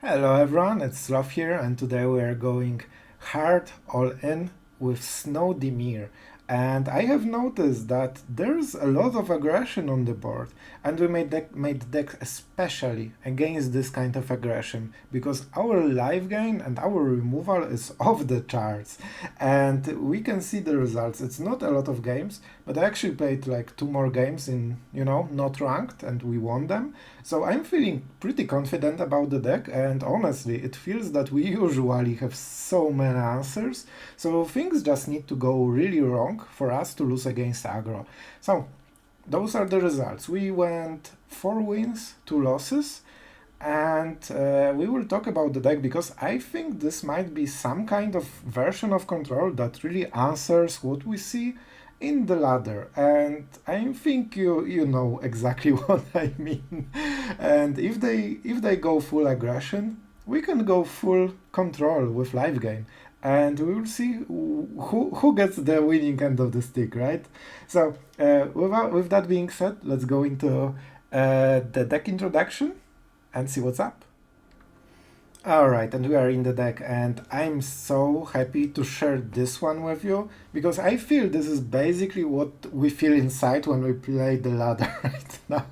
Hello everyone, it's Sloth here, and today we are going hard all in with Snow Dimir. And I have noticed that there's a lot of aggression on the board, and we made the deck especially against this kind of aggression, because our life gain and our removal is off the charts. And we can see the results. It's not a lot of games, but I actually played like 2 more games in, not ranked, and we won them. So I'm feeling pretty confident about the deck, and honestly, it feels that we usually have so many answers, so things just need to go really wrong for us to lose against Aggro. So those are the results. We went 4 wins, 2 losses, and we will talk about the deck because I think this might be some kind of version of control that really answers what we see in the ladder, and I think you know exactly what I mean. And if they go full aggression, we can go full control with Lifegain, and we will see who gets the winning end of the stick, right? So with that being said, let's go into the deck introduction and see what's up. Alright, and we are in the deck, and I'm so happy to share this one with you because I feel this is basically what we feel inside when we play the ladder right now.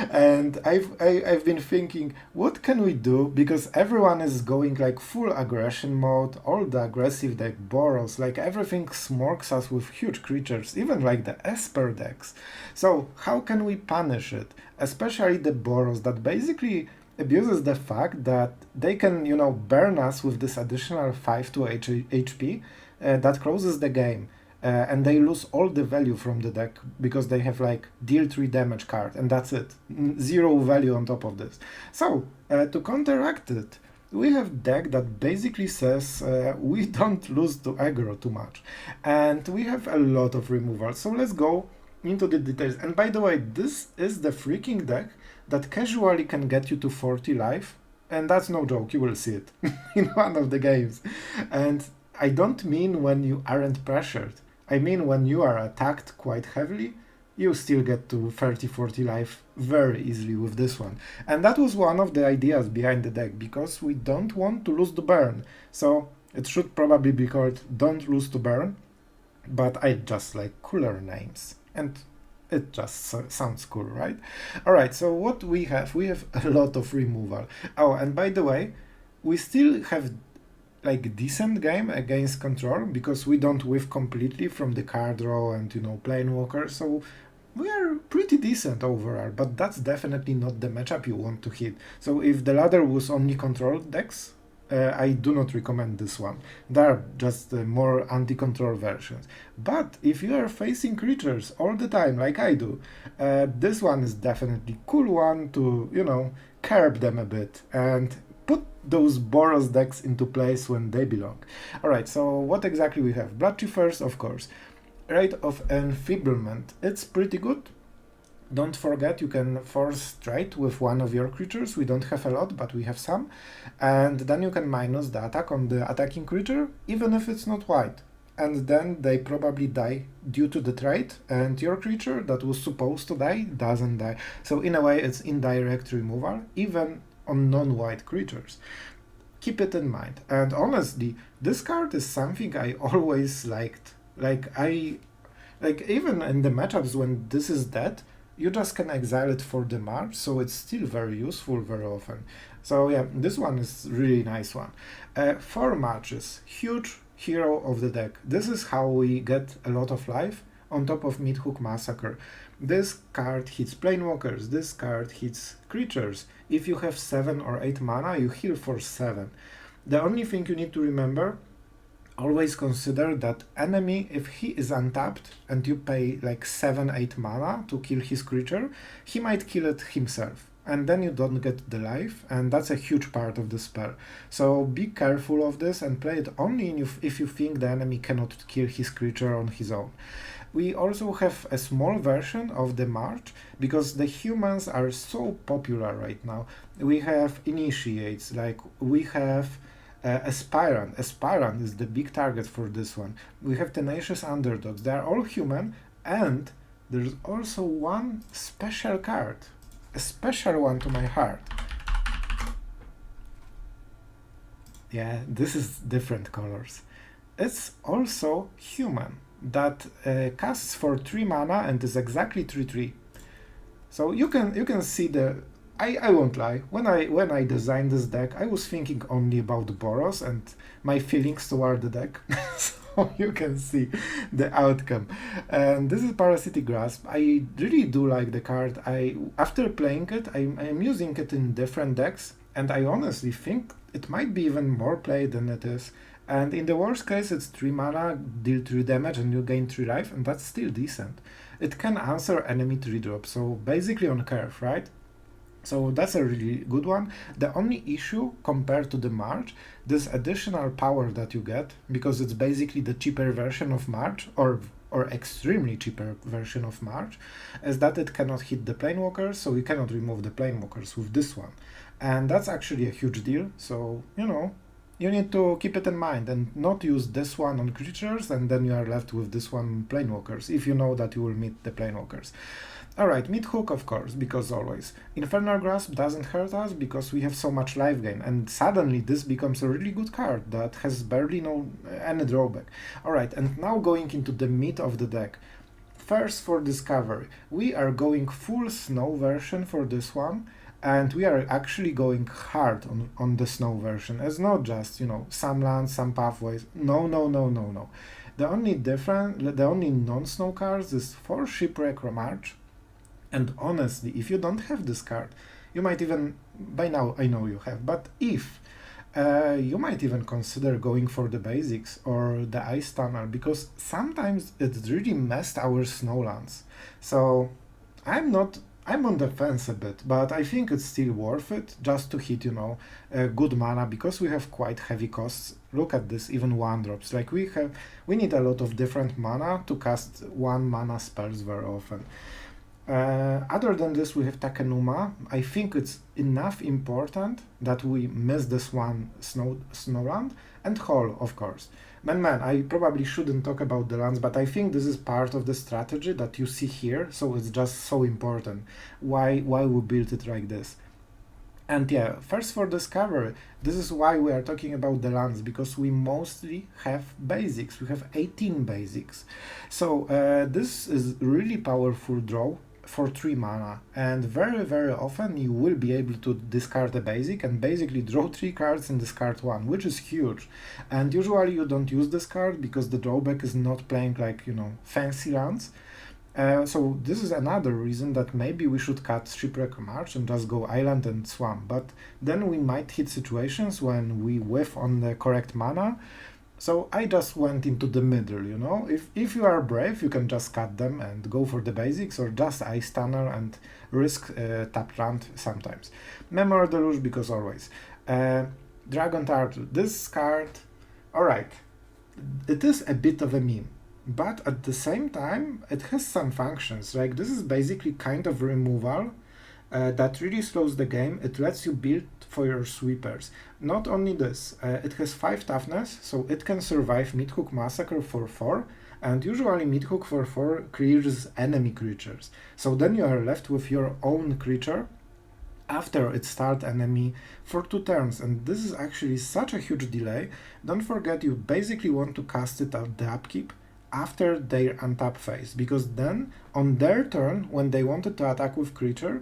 And I've been thinking, what can we do? Because everyone is going like full aggression mode, all the aggressive deck Boros, like everything smorks us with huge creatures, even like the Esper decks. So how can we punish it? Especially the Boros that basically abuses the fact that they can, burn us with this additional 5 to HP that closes the game. And they lose all the value from the deck because they have like deal 3 damage card, and that's it. Zero value on top of this. So, to counteract it, we have deck that basically says we don't lose to aggro too much. And we have a lot of removal. So let's go into the details. And by the way, this is the freaking deck that casually can get you to 40 life, and that's no joke, you will see it in one of the games. And I don't mean when you aren't pressured, I mean when you are attacked quite heavily, you still get to 30-40 life very easily with this one. And that was one of the ideas behind the deck, because we don't want to lose the burn. So it should probably be called Don't Lose to Burn, but I just like cooler names. And it just sounds cool, right? Alright, so what we have a lot of removal. Oh, and by the way, we still have like decent game against control because we don't whiff completely from the card draw and, Planewalker, so we are pretty decent overall, but that's definitely not the matchup you want to hit. So if the ladder was only control decks, I do not recommend this one. There are just more anti-control versions. But if you are facing creatures all the time, like I do, this one is definitely cool one to, curb them a bit and put those Boros decks into place when they belong. Alright, so what exactly we have? Bloodchief first, of course. Ray of Enfeeblement. It's pretty good. Don't forget, you can force straight with one of your creatures. We don't have a lot, but we have some. And then you can minus the attack on the attacking creature, even if it's not white. And then they probably die due to the trait, and your creature that was supposed to die doesn't die. So in a way, it's indirect removal, even on non-white creatures. Keep it in mind. And honestly, this card is something I always liked. Like even in the matchups when this is dead, you just can exile it for the march, so it's still very useful very often. So yeah, this one is really nice one. 4 marches, huge hero of the deck. This is how we get a lot of life on top of Meathook Massacre. This card hits Planewalkers, this card hits creatures. If you have 7 or 8 mana, you heal for 7. The only thing you need to remember, always consider that enemy, if he is untapped and you pay like 7-8 mana to kill his creature, he might kill it himself, and then you don't get the life, and that's a huge part of the spell. So be careful of this and play it only if you think the enemy cannot kill his creature on his own. We also have a small version of the March, because the humans are so popular right now. We have initiates, like we have Aspirant. Aspirant is the big target for this one. We have Tenacious Underdogs. They are all human, and there's also one special card. A special one to my heart. Yeah, this is different colors. It's also human that casts for 3 mana and is exactly 3/3. So you can see the. I won't lie. When I designed this deck, I was thinking only about Boros and my feelings toward the deck. So you can see the outcome. And this is Parasitic Grasp. I really do like the card. After playing it, I'm using it in different decks, and I honestly think it might be even more played than it is. And in the worst case, it's 3 mana, deal 3 damage, and you gain 3 life, and that's still decent. It can answer enemy 3 drop, so basically on curve, right? So that's a really good one. The only issue compared to the March, this additional power that you get, because it's basically the cheaper version of March, or extremely cheaper version of March, is that it cannot hit the Planewalkers, so you cannot remove the Planewalkers with this one. And that's actually a huge deal, so, you need to keep it in mind and not use this one on creatures, and then you are left with this one on Planewalkers, if you know that you will meet the Planewalkers. Alright, Meathook, of course, because always. Infernal Grasp doesn't hurt us because we have so much life gain, and suddenly this becomes a really good card that has barely any drawback. Alright, and now going into the meat of the deck. First, for Discovery, we are going full snow version for this one, and we are actually going hard on the snow version. It's not just, some lands, some pathways. No. The only non-snow cards is for Shipwreck Marsh. And honestly, if you don't have this card, you might even, by now I know you have, but if you might even consider going for the basics or the Ice Tunnel, because sometimes it really messed our snowlands. So I'm on the fence a bit, but I think it's still worth it just to hit, good mana, because we have quite heavy costs. Look at this, even 1-drops. Like we need a lot of different mana to cast 1 mana spells very often. Other than this, we have Takenuma. I think it's enough important that we miss this one Snowland, and Hall, of course. Man, I probably shouldn't talk about the lands, but I think this is part of the strategy that you see here, so it's just so important why we built it like this. And yeah, first for Discovery, this is why we are talking about the lands, because we mostly have basics. We have 18 basics. So this is really powerful draw for 3 mana, and very often you will be able to discard a basic and basically draw 3 cards and discard 1, which is huge. And usually you don't use this card because the drawback is not playing like, fancy lands. So this is another reason that maybe we should cut Shipwreck Marsh and just go Island and Swamp, but then we might hit situations when we whiff on the correct mana. So I just went into the middle, If you are brave, you can just cut them and go for the basics, or just Ice Tunnel and risk tapped land sometimes. Memory Deluge, because always. Dragon Turtle, this card, alright, it is a bit of a meme, but at the same time, it has some functions. Like, this is basically kind of removal that really slows the game. It lets you build for your sweepers. Not only this, it has 5 toughness, so it can survive Meathook Massacre for 4, and usually Meathook for 4 clears enemy creatures. So then you are left with your own creature after it starts enemy for 2 turns, and this is actually such a huge delay. Don't forget, you basically want to cast it at the upkeep after their untap phase, because then on their turn, when they wanted to attack with creature,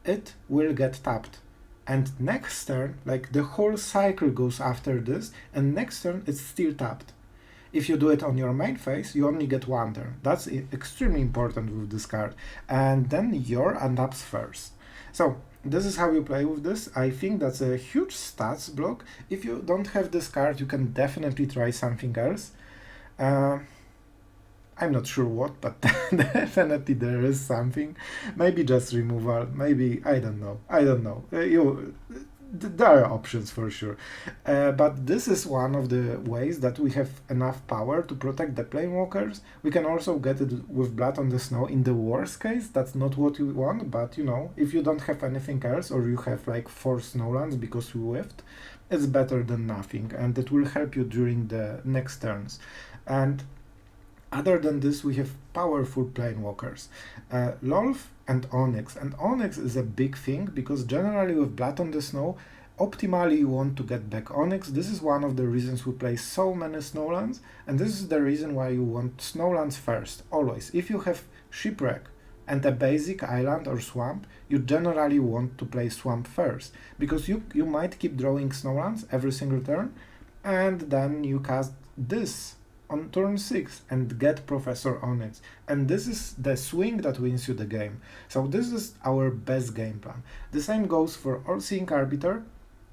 it will get tapped. And next turn, like the whole cycle goes after this, and next turn it's still tapped. If you do it on your main phase, you only get 1 turn. That's extremely important with this card. And then your untaps first. So this is how you play with this. I think that's a huge stats block. If you don't have this card, you can definitely try something else. I'm not sure what, but definitely there is something. Maybe just removal, maybe, I don't know. There are options for sure. But this is one of the ways that we have enough power to protect the Planewalkers. We can also get it with Blood on the Snow in the worst case. That's not what you want, but if you don't have anything else, or you have like 4 Snowlands because you whiffed, it's better than nothing, and it will help you during the next turns. And other than this, we have powerful Planewalkers, Lolth and Onyx. And Onyx is a big thing because generally with Blood on the Snow, optimally you want to get back Onyx. This is one of the reasons we play so many Snowlands, and this is the reason why you want Snowlands first, always. If you have Shipwreck and a basic island or swamp, you generally want to play swamp first, because you might keep drawing Snowlands every single turn, and then you cast this on turn 6 and get Professor Onyx. And this is the swing that wins you the game. So this is our best game plan. The same goes for All-Seeing Arbiter.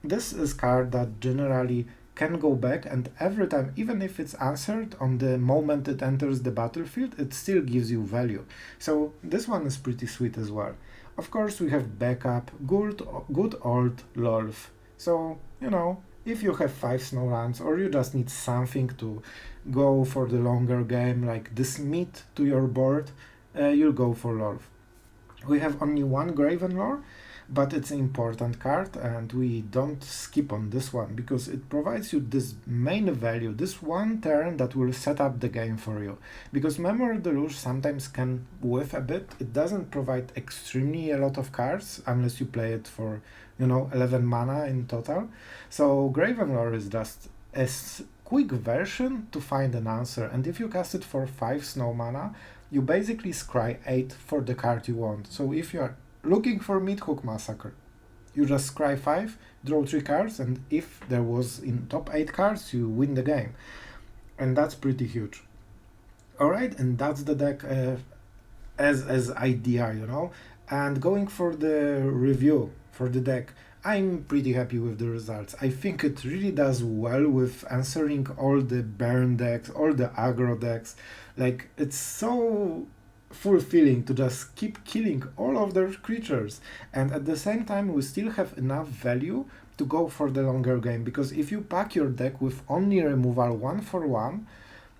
This is a card that generally can go back, and every time, even if it's answered on the moment it enters the battlefield, it still gives you value. So this one is pretty sweet as well. Of course, we have backup, good old Lolth. So, you know, if you have 5 Snowlands, or you just need something to go for the longer game, like this meat to your board, you'll go for Lolth. We have only one Graven Lore, but it's an important card, and we don't skip on this one, because it provides you this main value, this one turn that will set up the game for you. Because Memory Deluge sometimes can whiff a bit. It doesn't provide extremely a lot of cards, unless you play it for, you know, 11 mana in total. So Graven Lore is just a quick version to find an answer, and if you cast it for 5 snow mana, you basically scry 8 for the card you want. So if you are looking for Meathook Massacre, you just scry 5, draw 3 cards, and if there was in top 8 cards, you win the game. And that's pretty huge. Alright, and that's the deck as idea, you know. And going for the review for the deck, I'm pretty happy with the results. I think it really does well with answering all the burn decks, all the aggro decks. Like, it's so fulfilling to just keep killing all of their creatures, and at the same time we still have enough value to go for the longer game, because if you pack your deck with only removal 1 for 1,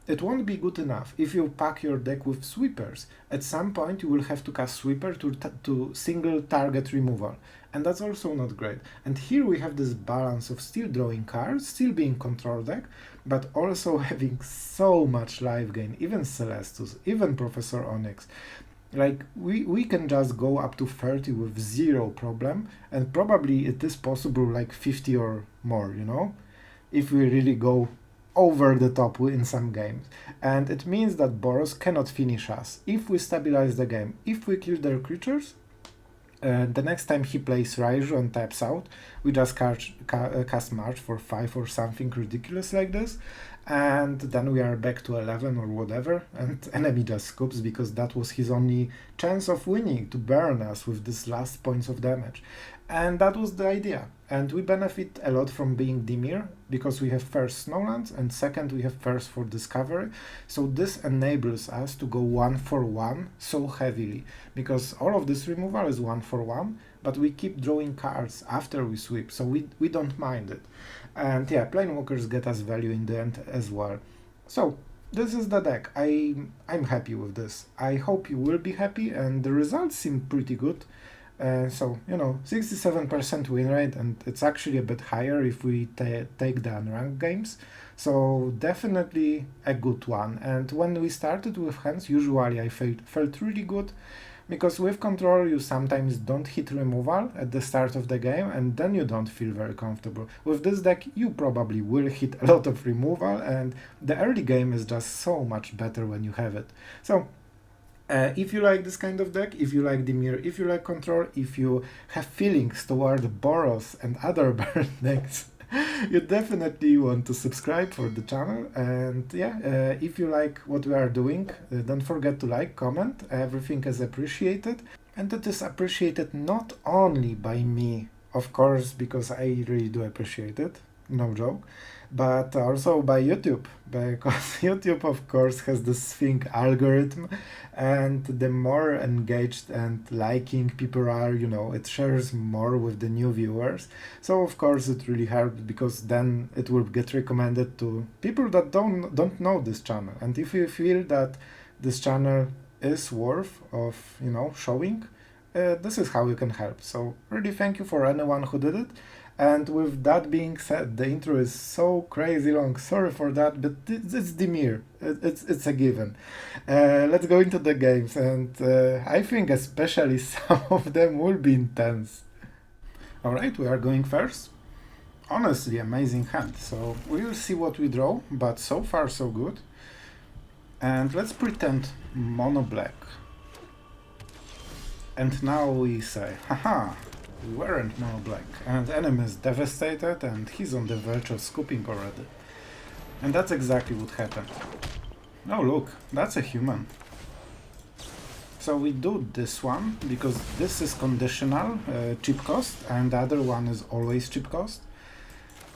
it won't be good enough. If you pack your deck with sweepers, at some point you will have to cast sweeper to single target removal, and that's also not great. And here we have this balance of still drawing cards, still being control deck, but also having so much life gain, even Celestus, even Professor Onyx. Like, we can just go up to 30 with zero problem, and probably it is possible like 50 or more, you know, if we really go over the top in some games. And it means that Boros cannot finish us. If we stabilize the game, if we kill their creatures, the next time he plays Raiju and taps out, we just cast March for 5 or something ridiculous like this, and then we are back to 11 or whatever, and enemy just scoops, because that was his only chance of winning, to burn us with this last points of damage. And that was the idea. And we benefit a lot from being Dimir, because we have first Snowlands, and second we have first for Discovery. So this enables us to go 1 for 1 so heavily, because all of this removal is 1 for 1, but we keep drawing cards after we sweep, so we don't mind it. And yeah, Planewalkers get us value in the end as well. So this is the deck. I'm happy with this. I hope you will be happy, and the results seem pretty good. So, you know, 67% win rate, and it's actually a bit higher if we take the unranked games. So definitely a good one. And when we started with hands, usually I felt really good, because with control you sometimes don't hit removal at the start of the game, and then you don't feel very comfortable. With this deck you probably will hit a lot of removal, and the early game is just so much better when you have it. So if you like this kind of deck, if you like Dimir, if you like control, if you have feelings toward Boros and other burn decks, you definitely want to subscribe for the channel. And yeah, if you like what we are doing, don't forget to like, comment. Everything is appreciated, and it is appreciated not only by me, of course, because I really do appreciate it, no joke, but also by YouTube, because YouTube of course has this thing, algorithm, and the more engaged and liking people are, you know, it shares more with the new viewers. So of course it really helps, because then it will get recommended to people that don't know this channel. And if you feel that this channel is worth of, you know, showing, this is how you can help. So really thank you for anyone who did it. And with that being said, the intro is so crazy long, sorry for that, but it's Dimir, it's a given. Let's go into the games, and I think especially some of them will be intense. Alright, we are going first. Honestly, amazing hand. So we will see what we draw, but so far so good. And let's pretend mono black. And now we say, haha, we weren't mono black. And enemy is devastated and he's on the verge of scooping already. And that's exactly what happened. Oh look, that's a human. So we do this one, because this is conditional, cheap cost, and the other one is always cheap cost.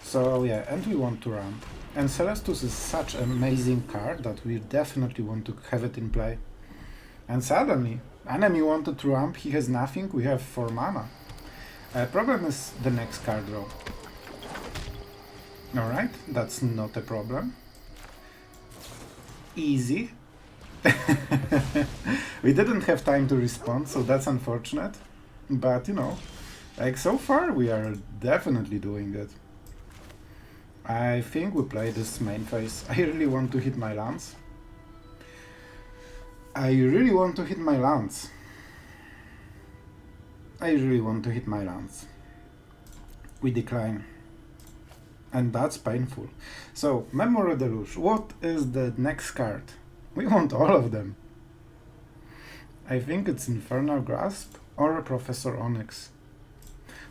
So yeah, and we want to ramp. And Celestus is such an amazing card that we definitely want to have it in play. And suddenly, enemy wanted to ramp, he has nothing, we have 4 mana. Problem is the next card draw. Alright, that's not a problem. Easy. We didn't have time to respond, so that's unfortunate. But you know, like so far we are definitely doing it. I think we play this main phase. I really want to hit my lands. I really want to hit my lands. We decline. And that's painful. So, Memory Deluge. What is the next card? We want all of them. I think it's Infernal Grasp or Professor Onyx.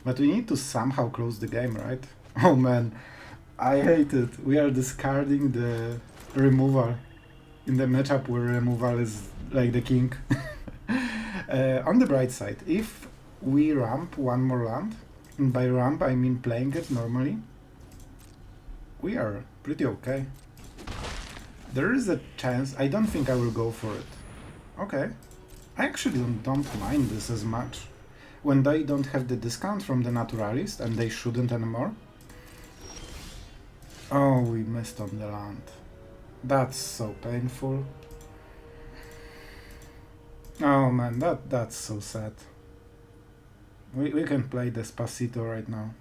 But we need to somehow close the game, right? Oh man, I hate it. We are discarding the removal in the matchup where removal is like the king. On the bright side, if we ramp one more land, and by ramp I mean playing it normally, we are pretty okay. There is a chance, I don't think I will go for it. Okay. I actually don't mind this as much. When they don't have the discount from the Naturalist, and they shouldn't anymore. Oh, we missed on the land. That's so painful. Oh man, that's so sad. We can play Despacito right now.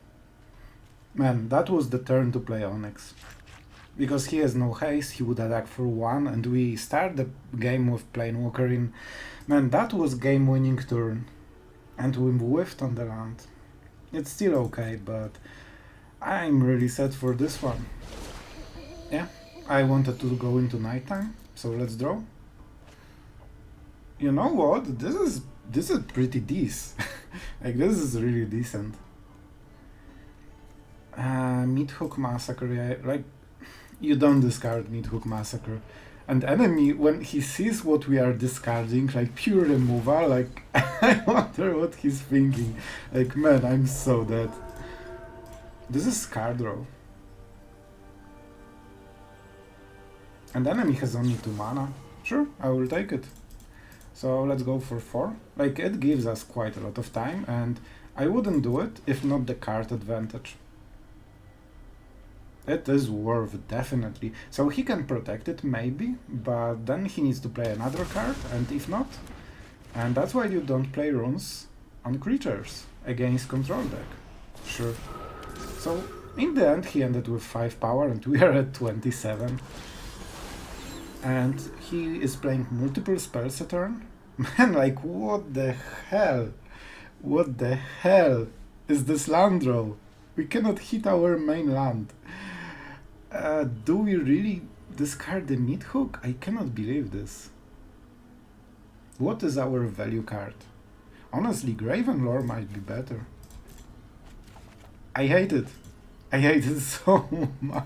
Man, that was the turn to play Onyx. Because he has no haste, he would attack for 1, and we start the game with Planewalker in. Man, that was game-winning turn. And we whiffed on the land. It's still okay, but I'm really sad for this one. Yeah, I wanted to go into nighttime, so let's draw. You know what? This is pretty decent. Like, this is really decent. Meathook Massacre, yeah, like, you don't discard Meathook Massacre. And enemy, when he sees what we are discarding, like pure removal, like, I wonder what he's thinking. Like, man, I'm so dead. This is card draw. And enemy has only 2 mana. Sure, I will take it. So let's go for 4. Like, it gives us quite a lot of time, and I wouldn't do it if not the card advantage. It is worth definitely. So he can protect it maybe, but then he needs to play another card, and if not, and that's why you don't play runes on creatures against control deck. Sure. So in the end he ended with 5 power and we are at 27. And he is playing multiple spells a turn. Man, like, what the hell? What the hell is this land draw? We cannot hit our main land. Do we really discard the Meathook? I cannot believe this. What is our value card? Honestly, Graven Lore might be better. I hate it. I hate it so much.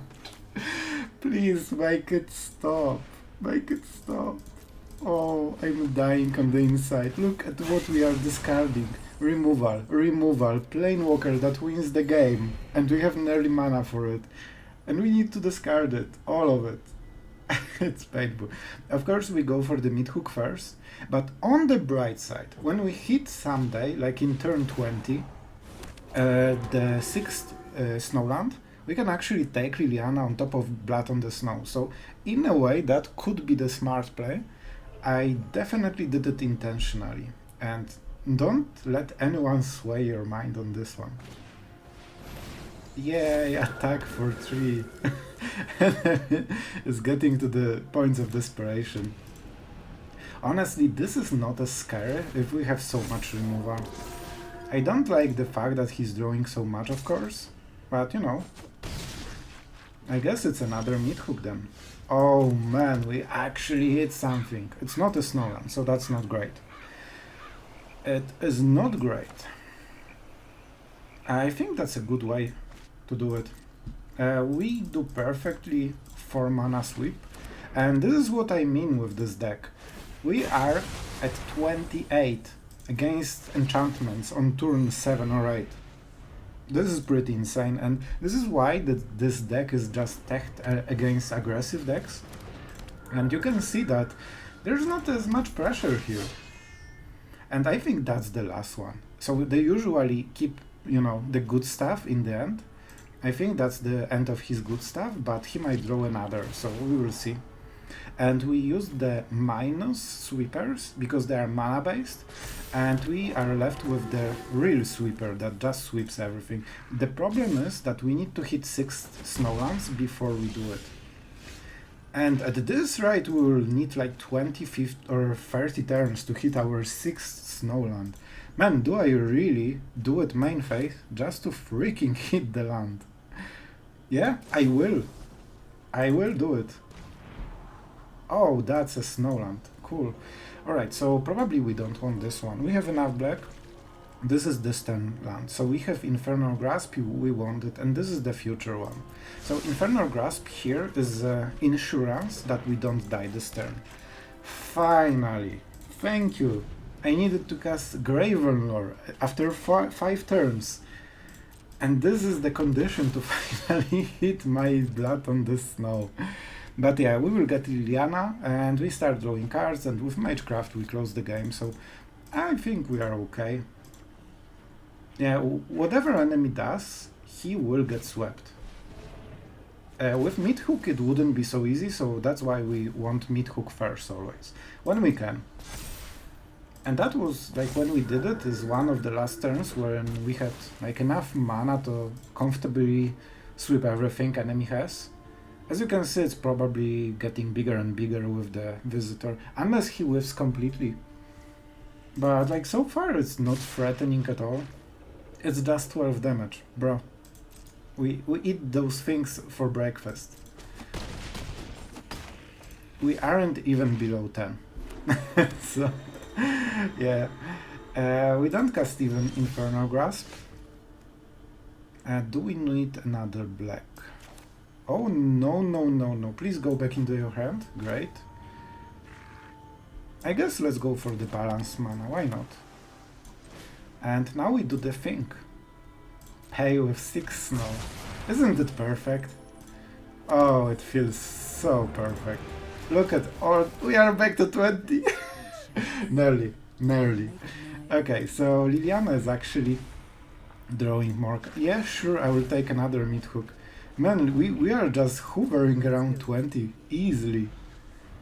Please make it stop. Make it stop. Oh, I'm dying on the inside. Look at what we are discarding. Removal, removal, Planewalker that wins the game. And we have nearly mana for it. And we need to discard it. All of it. It's painful. Of course we go for the Meathook first. But on the bright side, when we hit someday, like in turn 20, the 6th Snowland, we can actually take Liliana on top of Blood on the Snow. So in a way that could be the smart play. I definitely did it intentionally. And don't let anyone sway your mind on this one. Yay, attack for 3. It's getting to the points of desperation. Honestly, this is not as scary if we have so much removal. I don't like the fact that he's drawing so much, of course, But, you know, I guess it's another Meathook then. Oh man, we actually hit something. It's not a Snowland, so that's not great. It is not great. I think that's a good way to do it. We do perfectly 4 mana sweep, and this is what I mean with this deck. We are at 28 against enchantments on turn 7 or 8. This is pretty insane, and this is why this deck is just teched against aggressive decks. And you can see that there's not as much pressure here. And I think that's the last one. So they usually keep, you know, the good stuff in the end. I think that's the end of his good stuff, but he might draw another, so we will see. And we use the minus sweepers because they are mana based, and we are left with the real sweeper that just sweeps everything. The problem is that we need to hit 6 Snowlands before we do it. And at this rate we will need like 20, 50 or 30 turns to hit our 6th Snowland. Man, do I really do it main phase just to freaking hit the land? Yeah, I will. I will do it. Oh, that's a Snowland. Cool. Alright, so probably we don't want this one. We have enough black. This is distant land. So we have Infernal Grasp, we want it, and this is the future one. So Infernal Grasp here is insurance that we don't die this turn. Finally! Thank you! I needed to cast Graven Lore after 5 turns. And this is the condition to finally hit my blood on the snow. But yeah, we will get Liliana, and we start drawing cards, and with Magecraft we close the game, so I think we are okay. Yeah, whatever enemy does, he will get swept. With Meathook it wouldn't be so easy, so that's why we want Meathook first always, when we can. And that was, like, when we did it, is one of the last turns when we had like enough mana to comfortably sweep everything enemy has. As you can see, it's probably getting bigger and bigger with the visitor, unless he whiffs completely. But like so far it's not threatening at all. It's just 12 damage, bro. We eat those things for breakfast. We aren't even below 10. So, yeah. We don't cast even Infernal Grasp. Do we need another black? Oh, no, no, no, no. Please go back into your hand. Great. I guess let's go for the balanced mana. Why not? And now we do the thing. Pay with 6 snow. Isn't it perfect? Oh, it feels so perfect. Look at all. We are back to 20. Nearly. Nearly. Okay, so Liliana is actually drawing more. Yeah, sure, I will take another Meathook. Man, we are just hovering around 20 easily.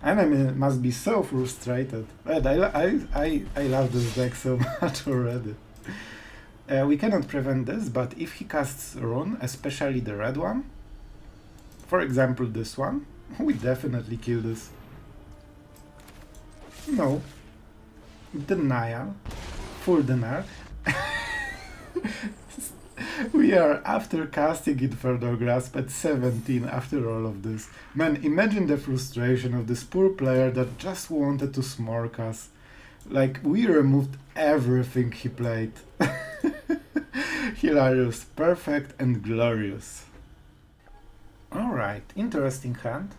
Enemy must be so frustrated. But I love this deck so much already. We cannot prevent this, but if he casts Rune, especially the red one, for example this one, we definitely kill this. No. Denial. Full denial. We are after casting Infernal Grasp at 17 after all of this. Man, imagine the frustration of this poor player that just wanted to smork us. Like, we removed everything he played. Hilarious, perfect and glorious. Alright, interesting hand.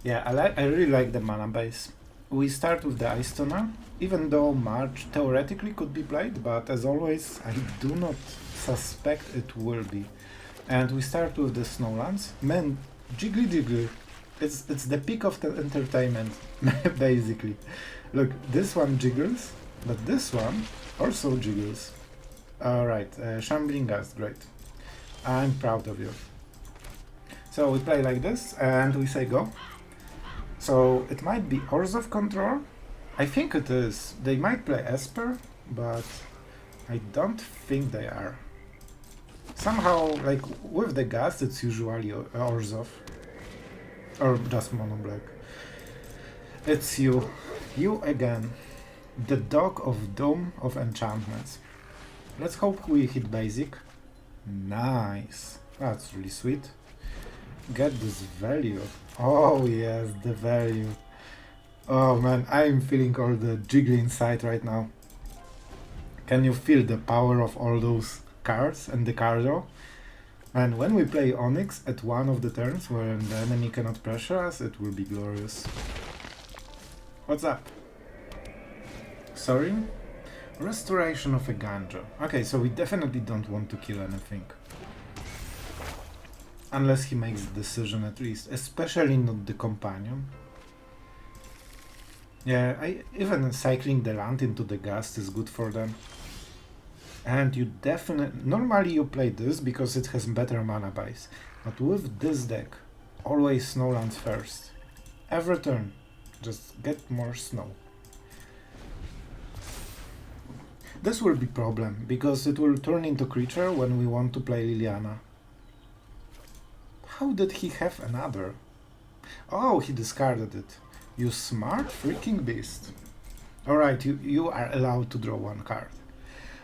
Yeah, I really like the mana base. We start with the Ice Tunnel, even though March theoretically could be played, but as always, I do not suspect it will be. And we start with the Snowlands. Man, jiggly jiggly. It's the peak of the entertainment, basically. Look, this one jiggles, but this one also jiggles. Alright, Shambling Gust, great. I'm proud of you. So we play like this, and we say go. So it might be Orzhov Control. I think it is. They might play Esper, but I don't think they are. Somehow, like, with the Gust, it's usually Orzhov. Or just Mono Black. It's you. You again. The Dog of Doom of Enchantments. Let's hope we hit basic. Nice. That's really sweet. Get this value. Oh yes, the value. Oh man, I'm feeling all the jiggly inside right now. Can you feel the power of all those cards and the cardio? And when we play Onyx at one of the turns when the enemy cannot pressure us, it will be glorious. What's up? Sorry? Restoration of a ganja. Okay, so we definitely don't want to kill anything. Unless he makes a decision at least, especially not the companion. Yeah, even cycling the land into the Gust is good for them. And you definitely... Normally you play this because it has better mana base. But with this deck, always Snowlands first. Every turn, just get more snow. This will be problem, because it will turn into creature when we want to play Liliana. How did he have another? Oh, he discarded it. You smart freaking beast. Alright, you are allowed to draw one card.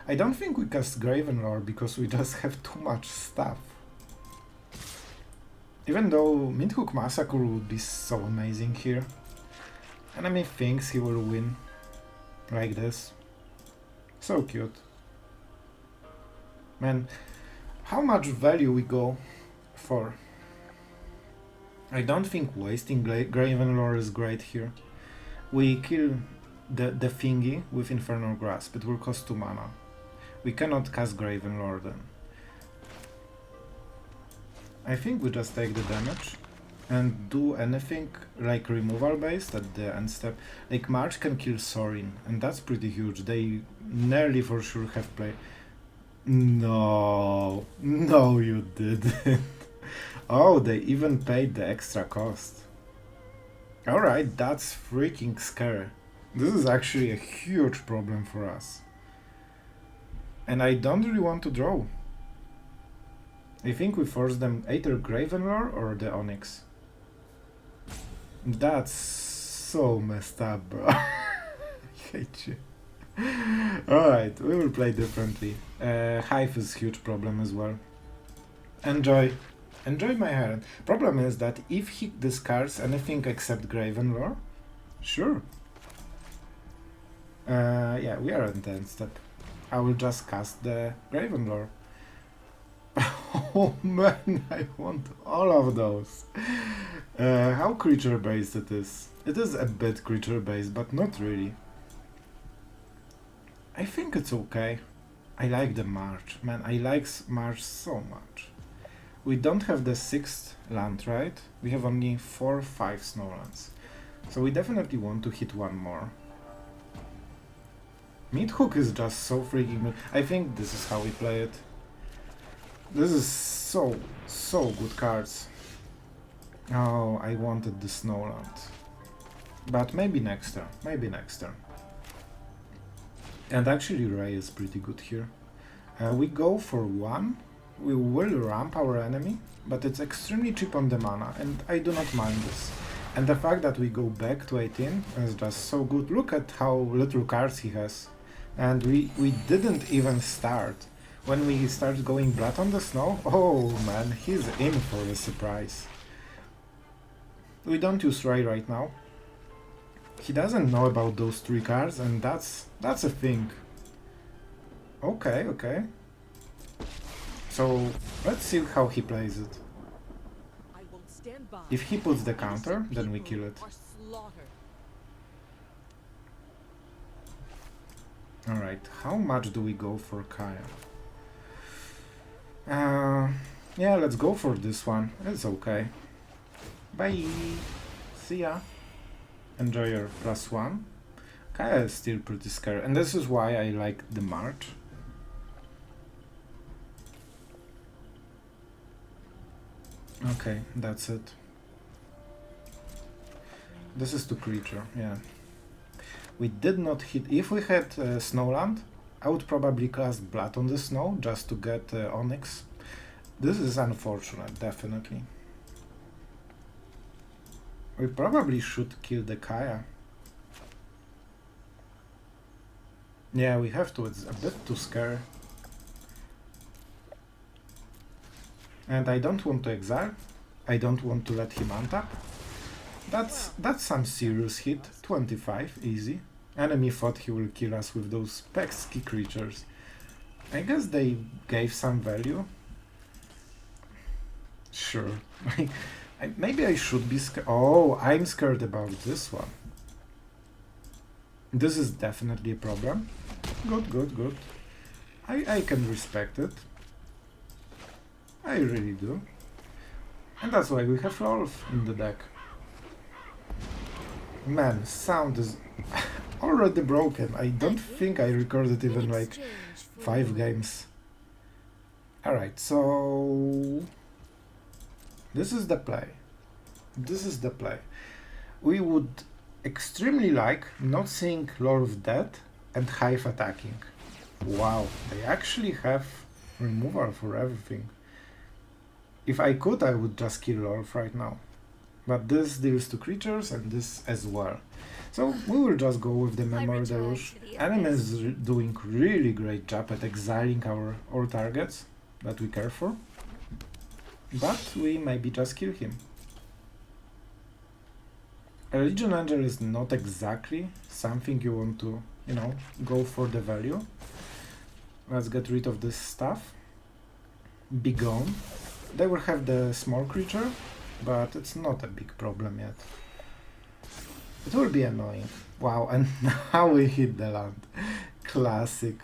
I don't think we cast Graven Lore because we just have too much stuff. Even though Meathook Massacre would be so amazing here. Enemy thinks he will win. Like this. So cute. Man, how much value we go for? I don't think wasting Graven Lore is great here. We kill the thingy with Infernal Grasp. It will cost 2 mana. We cannot cast Graven Lore then. I think we just take the damage and do anything like removal based at the end step. Like March can kill Sorin, and that's pretty huge. They nearly for sure have play. No, no you didn't. Oh, they even paid the extra cost. Alright, that's freaking scary. This is actually a huge problem for us. And I don't really want to draw. I think we force them either Graven Lore or the Onyx. That's so messed up, bro. I hate you. Alright, we will play differently. Hive is a huge problem as well. Enjoy my hand. Problem is that if he discards anything except Graven Lore, sure. Yeah, we are on the end step. I will just cast the Graven Lore. Oh man, I want all of those. How creature based it is? It is a bit creature based, but not really. I think it's okay. I like the March. Man, I like March so much. We don't have the 6th land, right? We have only 4 or 5 snowlands. So we definitely want to hit one more. Meathook is just so freaking... I think this is how we play it. This is so good cards. Oh, I wanted the snowland. But maybe next turn. And actually Ray is pretty good here. We go for 1. We will ramp our enemy, but it's extremely cheap on the mana, and I do not mind this. And the fact that we go back to 18 is just so good. Look at how little cards he has. And we didn't even start. When we start going blood on the snow, oh man, he's in for a surprise. We don't use Ray right now. He doesn't know about those 3 cards, and that's a thing. Okay. So let's see how he plays it. If he puts the counter, then we kill it. Alright, how much do we go for Kaya? Yeah, let's go for this one. It's okay. Bye! See ya! Enjoy your +1. Kaya is still pretty scary, and this is why I like the March. Okay, that's it. This is to creature, yeah. We did not hit... If we had Snowland, I would probably cast Blood on the Snow just to get Onyx. This is unfortunate, definitely. We probably should kill the Kaya. Yeah, we have to, it's a bit too scary. And I don't want to exile. I don't want to let him untap. That's some serious hit. 25, easy. Enemy thought he will kill us with those pesky creatures. I guess they gave some value. Sure. Maybe I should be scared. Oh, I'm scared about this one. This is definitely a problem. Good, good, good. I can respect it. I really do. And that's why we have Lolth in the deck. Man, sound is already broken. I don't think I recorded even like 5 games. Alright, so this is the play. This is the play. We would extremely like not seeing Lolth dead and Hive attacking. Wow, they actually have removal for everything. If I could, I would just kill Lolth right now. But this deals to creatures and this as well. So we will just go with the Memory Deluge. Enemy is doing really great job at exiling all targets that we care for. But we maybe just kill him. A Legion Angel is not exactly something you want to, you know, go for the value. Let's get rid of this stuff. Be gone. They will have the small creature, but it's not a big problem yet. It will be annoying. Wow, and now we hit the land. Classic.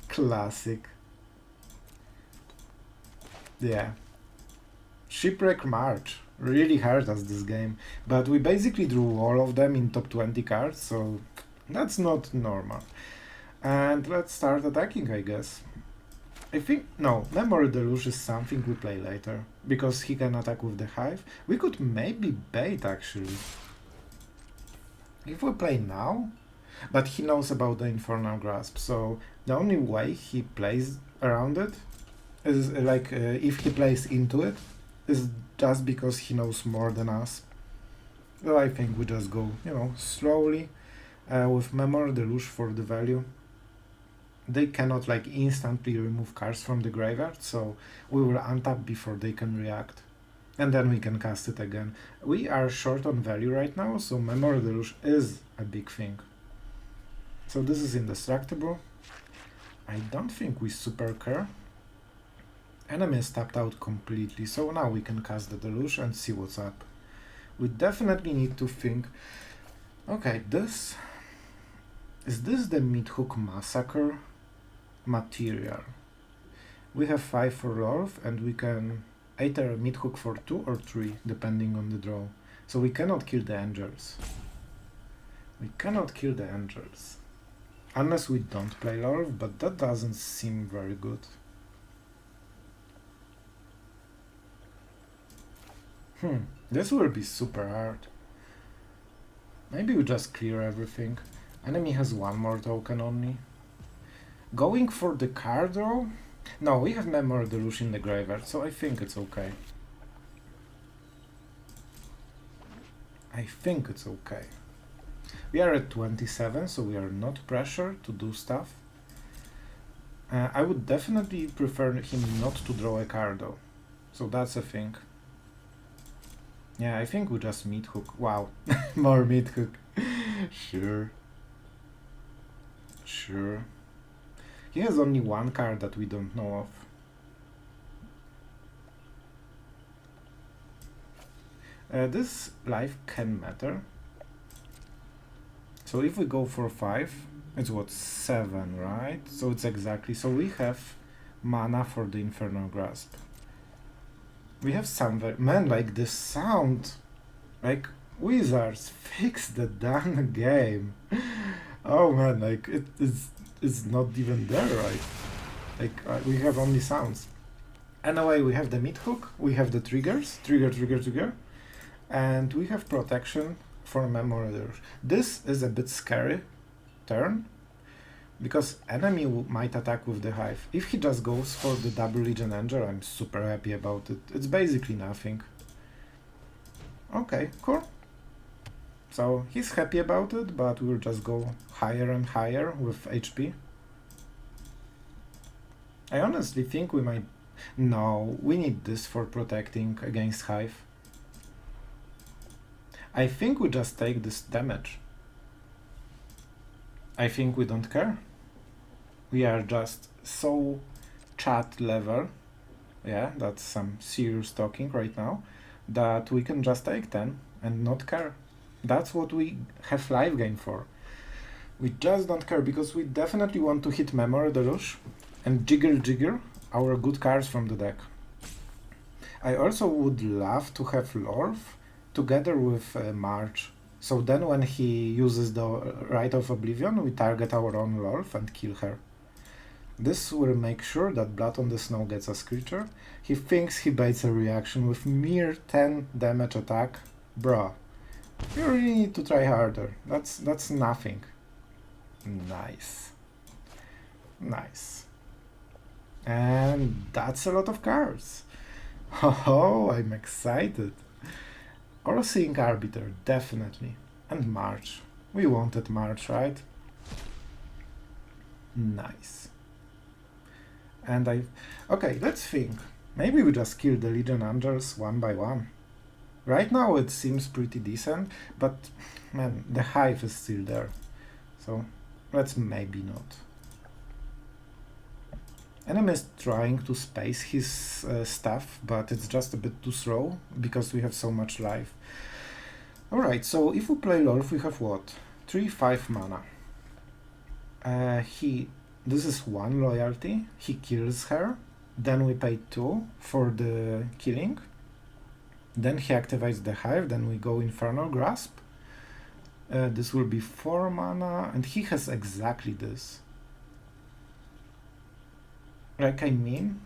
Classic. Yeah. Shipwreck Marsh really hurt us this game, but we basically drew all of them in top 20 cards, so that's not normal. And let's start attacking, I guess. I think, no, Memory Deluge is something we play later, because he can attack with the Hive. We could maybe bait, actually. If we play now, but he knows about the Infernal Grasp, so the only way he plays around it is, like, if he plays into it, is just because he knows more than us. Well, I think we just go, you know, slowly, with Memory Deluge for the value. They cannot like instantly remove cards from the graveyard, so we will untap before they can react. And then we can cast it again. We are short on value right now, so Memory Deluge is a big thing. So this is indestructible. I don't think we super care. Enemy is tapped out completely, so now we can cast the Deluge and see what's up. We definitely need to think... Okay, this... Is this the Meathook Massacre material? We have 5 for Lolth, and we can either Meathook for 2 or 3, depending on the draw. So we cannot kill the Angels. We cannot kill the Angels. Unless we don't play Lolth, but that doesn't seem very good. This will be super hard. Maybe we just clear everything. Enemy has 1 more token only. Going for the card draw? No, we have Memory Deluge in the graveyard, so I think it's okay. I think it's okay. We are at 27, so we are not pressured to do stuff. I would definitely prefer him not to draw a card though. So that's a thing. Yeah, I think we just Meathook. Wow, more Meathook. Sure. Sure. He has only 1 card that we don't know of. This life can matter. So if we go for 5, it's what, 7, right? So it's exactly, so we have mana for the Infernal Grasp. We have some, man, like the sound, like Wizards fix the damn game. Oh man, like it's not even there, right? Like we have only sounds. Anyway, we have the Meathook, we have the triggers, trigger, and we have protection for Memory Deluge. This is a bit scary turn, because enemy might attack with the Hive. If he just goes for the double Legion Angel, I'm super happy about it. It's basically nothing. Okay, cool. So he's happy about it, but we'll just go higher and higher with HP. I honestly think we might... No, we need this for protecting against Hive. I think we just take this damage. I think we don't care. We are just so chat level, yeah, that's some serious talking right now, that we can just take 10 and not care. That's what we have Lifegain for. We just don't care because we definitely want to hit Memory Deluge and jiggle our good cards from the deck. I also would love to have Lolth together with March. So then when he uses the Rite of Oblivion, we target our own Lolth and kill her. This will make sure that Blood on the Snow gets a creature. He thinks he baits a reaction with mere 10 damage attack. Bruh, you really need to try harder. That's nothing. Nice. Nice. And that's a lot of cards. Oh, I'm excited. All-Seeing Arbiter, definitely. And March. We wanted March, right? Nice. And okay, let's think. Maybe we just kill the Legion Angels one by one. Right now it seems pretty decent, but man, the Hive is still there. So let's maybe not. Enemy is trying to space his stuff, but it's just a bit too slow because we have so much life. Alright, so if we play Lolth, we have what? 3-5 mana. This is 1 loyalty, he kills her, then we pay 2 for the killing, then he activates the Hive, then we go Infernal Grasp. This will be 4 mana, and he has exactly this. Like, I mean,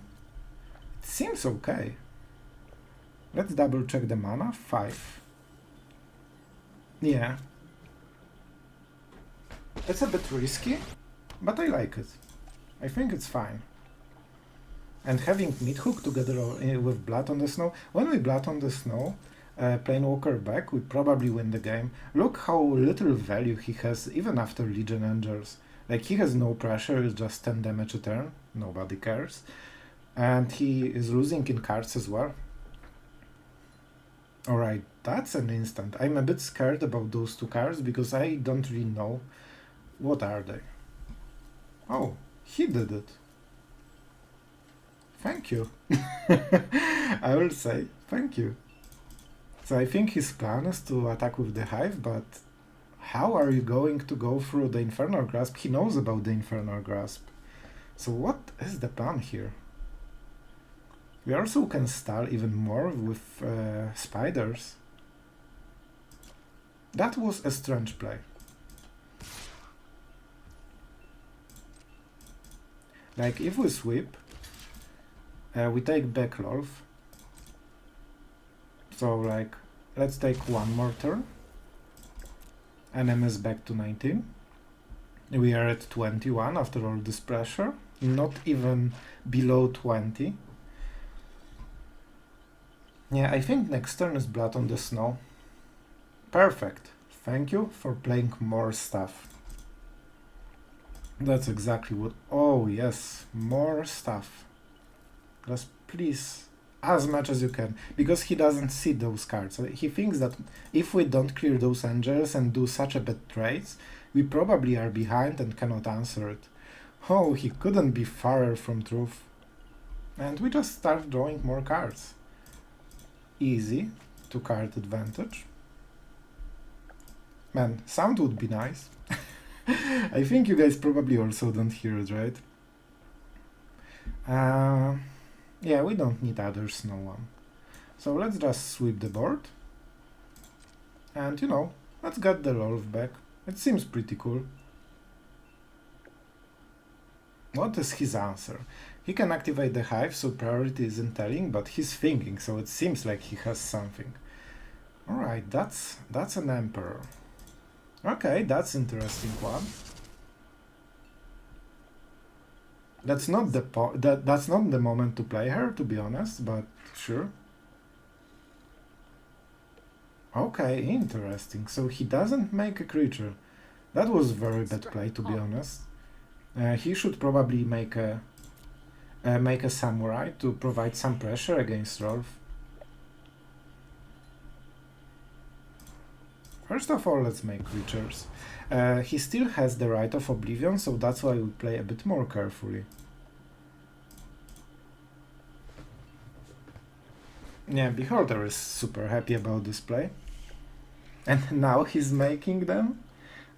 it seems okay. Let's double check the mana. 5. Yeah. It's a bit risky, but I like it. I think it's fine. And having Meathook together with Blood on the Snow, when we Blood on the Snow, Planewalker back, we probably win the game. Look how little value he has even after Legion Angels. Like, he has no pressure, it's just 10 damage a turn, nobody cares. And he is losing in cards as well. Alright, that's an instant. I'm a bit scared about those 2 cards because I don't really know what are they. Oh, he did it. Thank you. I will say thank you. So I think his plan is to attack with the Hive, but how are you going to go through the Infernal Grasp? He knows about the Infernal Grasp. So what is the plan here? We also can stall even more with spiders. That was a strange play. Like, if we sweep, we take back Lolth. So, like, let's take 1 more turn. NM is back to 19. We are at 21 after all this pressure. Not even below 20. Yeah, I think next turn is Blood on the Snow. Perfect. Thank you for playing more stuff. That's exactly what... Oh, yes. More stuff. Just please, as much as you can. Because he doesn't see those cards. He thinks that if we don't clear those angels and do such a bad trades, we probably are behind and cannot answer it. Oh, he couldn't be farther from truth. And we just start drawing more cards. Easy to card advantage. Man, sound would be nice. I think you guys probably also don't hear it, right? Yeah, we don't need other snow one. So let's just sweep the board. And, you know, let's get the Lolth back. It seems pretty cool. What is his answer? He can activate the Hive, so priority isn't telling, but he's thinking, so it seems like he has something. Alright, that's an Emperor. Okay, that's interesting one. That's not that's not the moment to play her, to be honest, but sure. Okay, interesting. So he doesn't make a creature. That was very bad play, to be honest. He should probably make a make a samurai to provide some pressure against Lolth. First of all, let's make creatures. He still has the Right of Oblivion, so that's why we play a bit more carefully. Yeah, Beholder is super happy about this play. And now he's making them?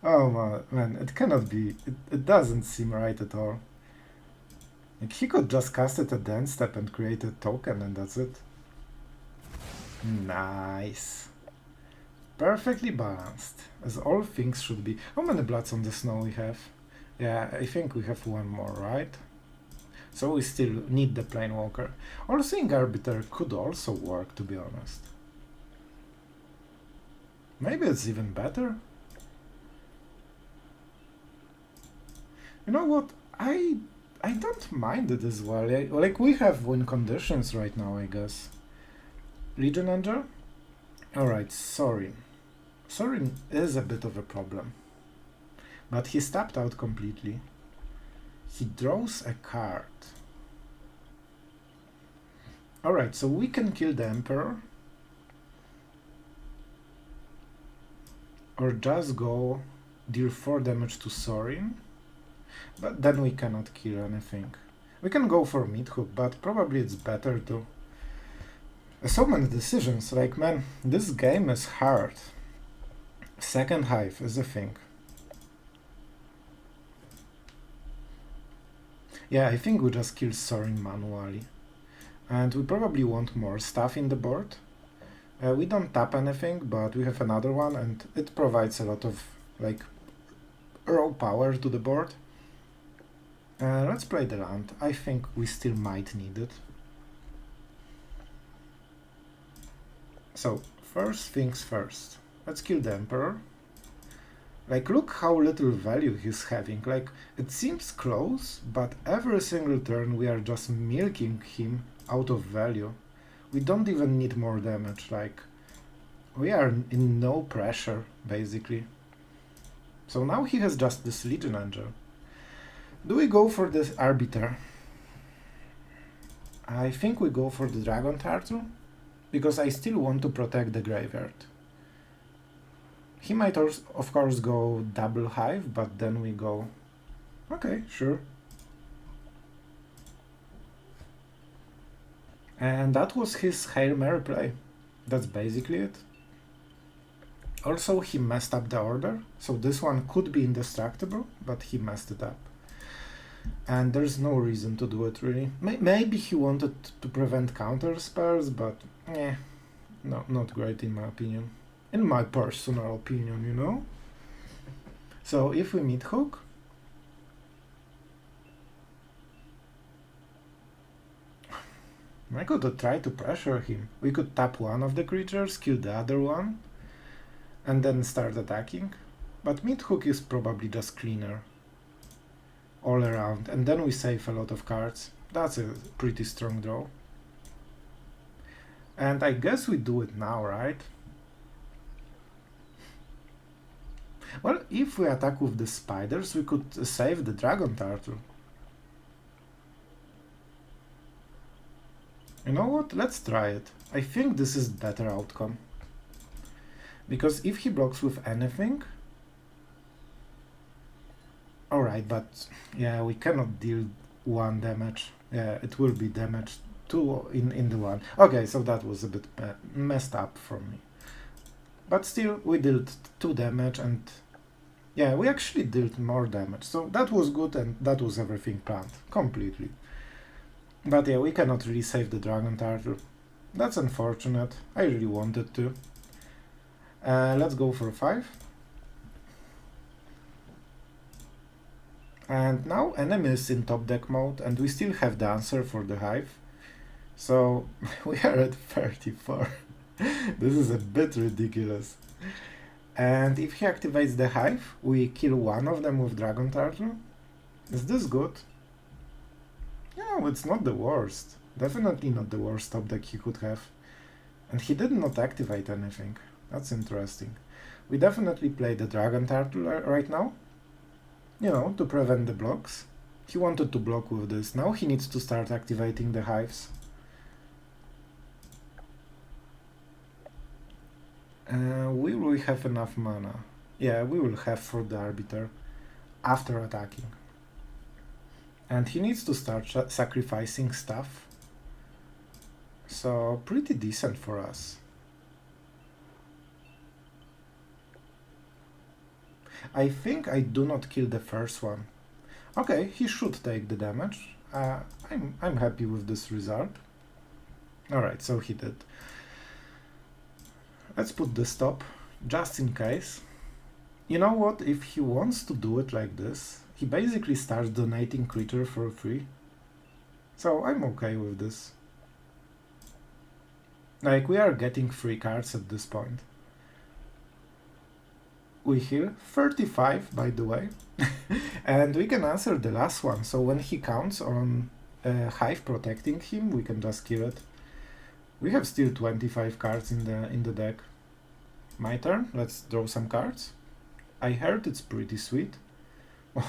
Oh man, it cannot be. It doesn't seem right at all. Like, he could just cast it at the end step and create a token and that's it. Nice. Perfectly balanced, as all things should be. How many Bloods on the Snow we have? Yeah, I think we have one more, right? So we still need the Planewalker. All-Seeing Arbiter could also work, to be honest. Maybe it's even better. You know what? I don't mind it as well. Like, we have win conditions right now, I guess. Legion Angel? Alright, Sorin. Sorin is a bit of a problem. But he's tapped out completely. He draws a card. Alright, so we can kill the Emperor. Or just go deal 4 damage to Sorin. But then we cannot kill anything. We can go for Meathook, but probably it's better to... So many decisions, like, man, this game is hard. Second Hive is a thing. Yeah, I think we just kill Sorin manually. And we probably want more stuff in the board. We don't tap anything, but we have another one, and it provides a lot of, like, raw power to the board. Let's play the land. I think we still might need it. So, first things first. Let's kill the Emperor. Like, look how little value he's having. Like, it seems close, but every single turn we are just milking him out of value. We don't even need more damage. Like, we are in no pressure, basically. So now he has just this Legion Angel. Do we go for this Arbiter? I think we go for the Dragon Turtle, because I still want to protect the graveyard. He might also, of course, go double Hive, but then we go... Okay, sure. And that was his Hail Mary play. That's basically it. Also, he messed up the order, so this one could be indestructible, but he messed it up. And there's no reason to do it, really. Maybe he wanted to prevent counter spells, but no, not great in my opinion. In my personal opinion, you know? So if we Meathook, I could try to pressure him. We could tap one of the creatures, kill the other one, and then start attacking. But Meathook is probably just cleaner all around, and then we save a lot of cards. That's a pretty strong draw. And I guess we do it now, right? Well, if we attack with the spiders, we could save the Dragon Turtle. You know what? Let's try it. I think this is better outcome. Because if he blocks with anything... Alright, but yeah, we cannot deal 1 damage. Yeah, it will be damage 2 in the 1. Okay, so that was a bit messed up from me. But still, we dealt 2 damage and... Yeah, we actually dealt more damage. So that was good and that was everything planned. Completely. But yeah, we cannot really save the Dragon Turtle. That's unfortunate. I really wanted to. Let's go for 5. And now enemy is in top deck mode and we still have the answer for the Hive. So we are at 34. This is a bit ridiculous. And if he activates the Hive, we kill one of them with Dragon Turtle. Is this good? No, it's not the worst. Definitely not the worst top deck he could have. And he did not activate anything. That's interesting. We definitely play the Dragon Turtle right now. You know, to prevent the blocks. He wanted to block with this. Now he needs to start activating the hives. Will we have enough mana? Yeah, we will have for the Arbiter after attacking. And he needs to start sacrificing stuff. So, pretty decent for us. I think I do not kill the first one. Okay, he should take the damage. I'm happy with this result. Alright, so he did. Let's put the stop, just in case. You know what, if he wants to do it like this, he basically starts donating creature for free. So I'm okay with this. Like, we are getting free cards at this point. We heal 35, by the way. And we can answer the last one, so when he counts on Hive protecting him, we can just kill it. We have still 25 cards in the deck. My turn, let's draw some cards. I heard it's pretty sweet.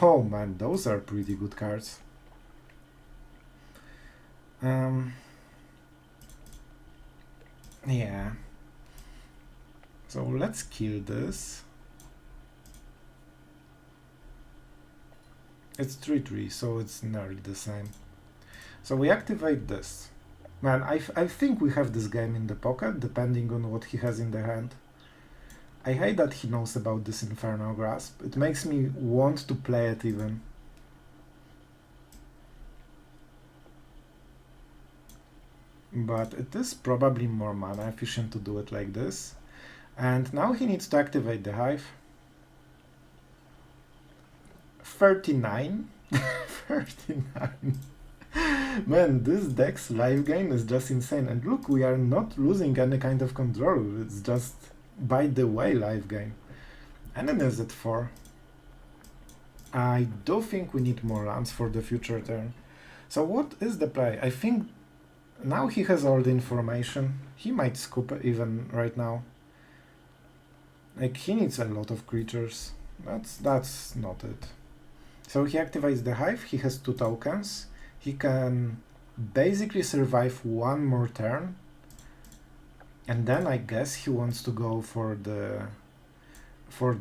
Oh man, those are pretty good cards. Yeah. So let's kill this. It's 3/3, so it's nearly the same. So we activate this. Man, I think we have this game in the pocket, depending on what he has in the hand. I hate that he knows about this Infernal Grasp. It makes me want to play it even. But it is probably more mana efficient to do it like this. And now he needs to activate the Hive. 39? 39. Man, this deck's Lifegain is just insane. And look, we are not losing any kind of control. It's just, by the way, Lifegain. Enemies at 4. I do think we need more lands for the future turn. So what is the play? I think now he has all the information. He might scoop even right now. Like, he needs a lot of creatures. That's not it. So he activates the Hive, he has 2 tokens. He can basically survive one more turn. And then I guess he wants to go for the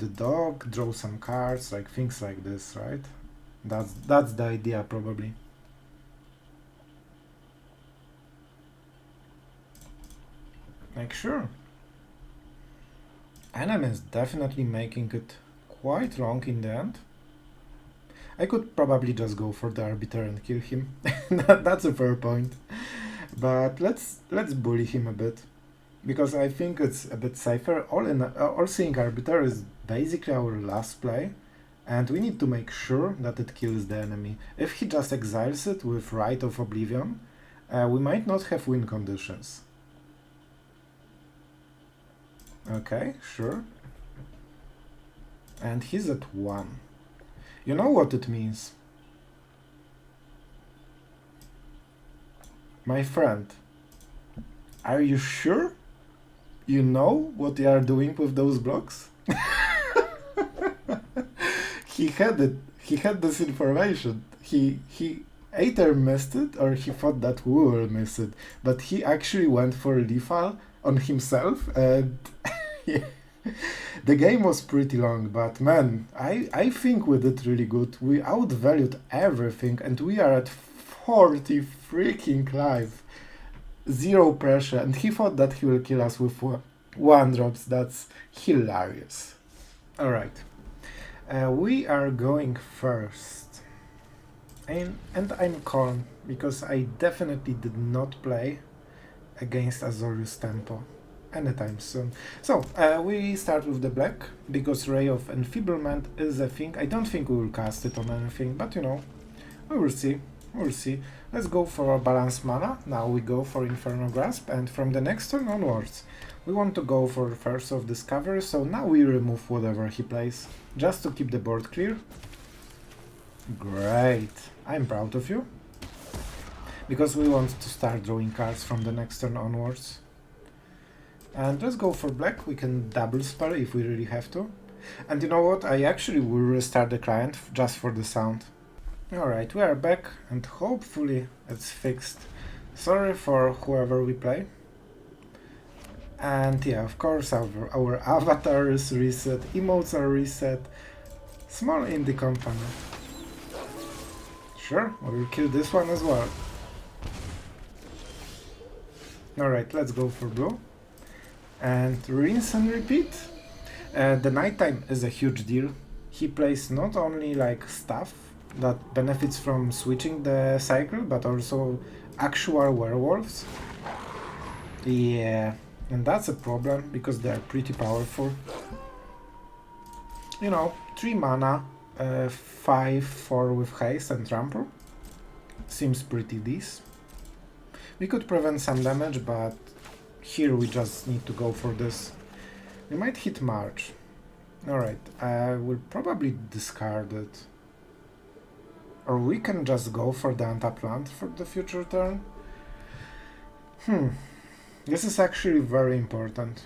dog, draw some cards, like things like this, right? That's the idea probably. Like, sure. Enemy is definitely making it quite wrong in the end. I could probably just go for the Arbiter and kill him. That's a fair point. But let's bully him a bit. Because I think it's a bit safer. All-Seeing Arbiter is basically our last play. And we need to make sure that it kills the enemy. If he just exiles it with Rite of Oblivion, we might not have win conditions. Okay, sure. And he's at 1. You know what it means. My friend, are you sure you know what you are doing with those blocks? He had it. He had this information. He either missed it or he thought that we will miss it. But he actually went for lethal on himself, and yeah. The game was pretty long, but man, I think we did really good. We outvalued everything, and we are at 40 freaking life. 0 pressure, and he thought that he will kill us with 1 drops. That's hilarious. Alright. We are going first. And I'm calm, because I definitely did not play against Azorius Tempo anytime soon. So, we start with the black, because Ray of Enfeeblement is a thing. I don't think we will cast it on anything, but you know, we will see. We'll see. Let's go for a balanced mana. Now we go for Infernal Grasp, and from the next turn onwards, we want to go for First of Discovery, so now we remove whatever he plays, just to keep the board clear. Great. I'm proud of you. Because we want to start drawing cards from the next turn onwards. And let's go for black. We can double spell if we really have to. And you know what? I actually will restart the client just for the sound. Alright, we are back and hopefully it's fixed. Sorry for whoever we play. And yeah, of course our avatar is reset, emotes are reset. Small indie company. Sure, we will kill this one as well. Alright, let's go for blue. And rinse and repeat. The nighttime is a huge deal. He plays not only like stuff that benefits from switching the cycle, but also actual werewolves. Yeah, and that's a problem because they're pretty powerful. You know, 3 mana, 5/4 with haste and trample. Seems pretty decent. We could prevent some damage, but here we just need to go for this. We might hit March. Alright, I will probably discard it. Or we can just go for the untapped land for the future turn. This is actually very important.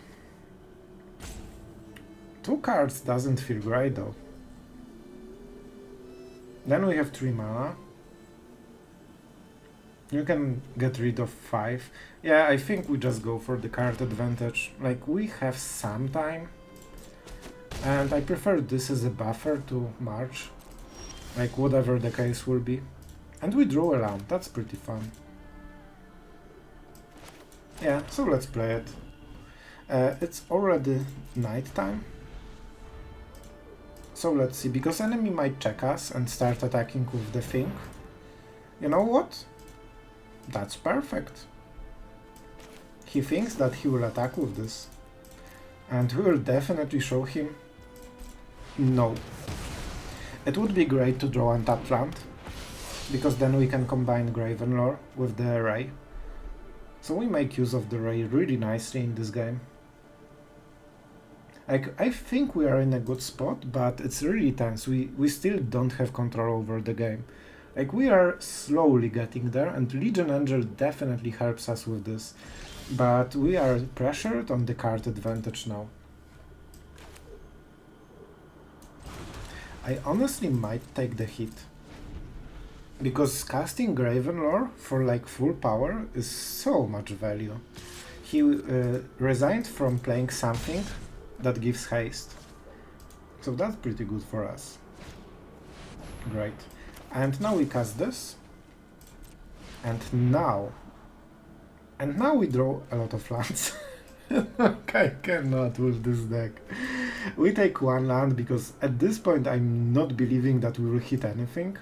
2 cards doesn't feel great though. Then we have 3 mana. You can get rid of 5. Yeah, I think we just go for the card advantage. Like, we have some time. And I prefer this as a buffer to March. Like, whatever the case will be. And we draw a land, that's pretty fun. Yeah, so let's play it. It's already nighttime. So let's see, because enemy might check us and start attacking with the thing. You know what? That's perfect. He thinks that he will attack with this. And we will definitely show him no. It would be great to draw untapped land, because then we can combine Graven Lore with the Ray. So we make use of the Ray really nicely in this game. I think we are in a good spot, but it's really tense. We still don't have control over the game. Like, we are slowly getting there, and Legion Angel definitely helps us with this. But we are pressured on the card advantage now. I honestly might take the hit. Because casting Graven Lore for like full power is so much value. He resigned from playing something that gives haste. So that's pretty good for us. Great. And now we cast this. And now we draw a lot of lands. I cannot with this deck. We take 1 land because at this point I'm not believing that we will hit anything.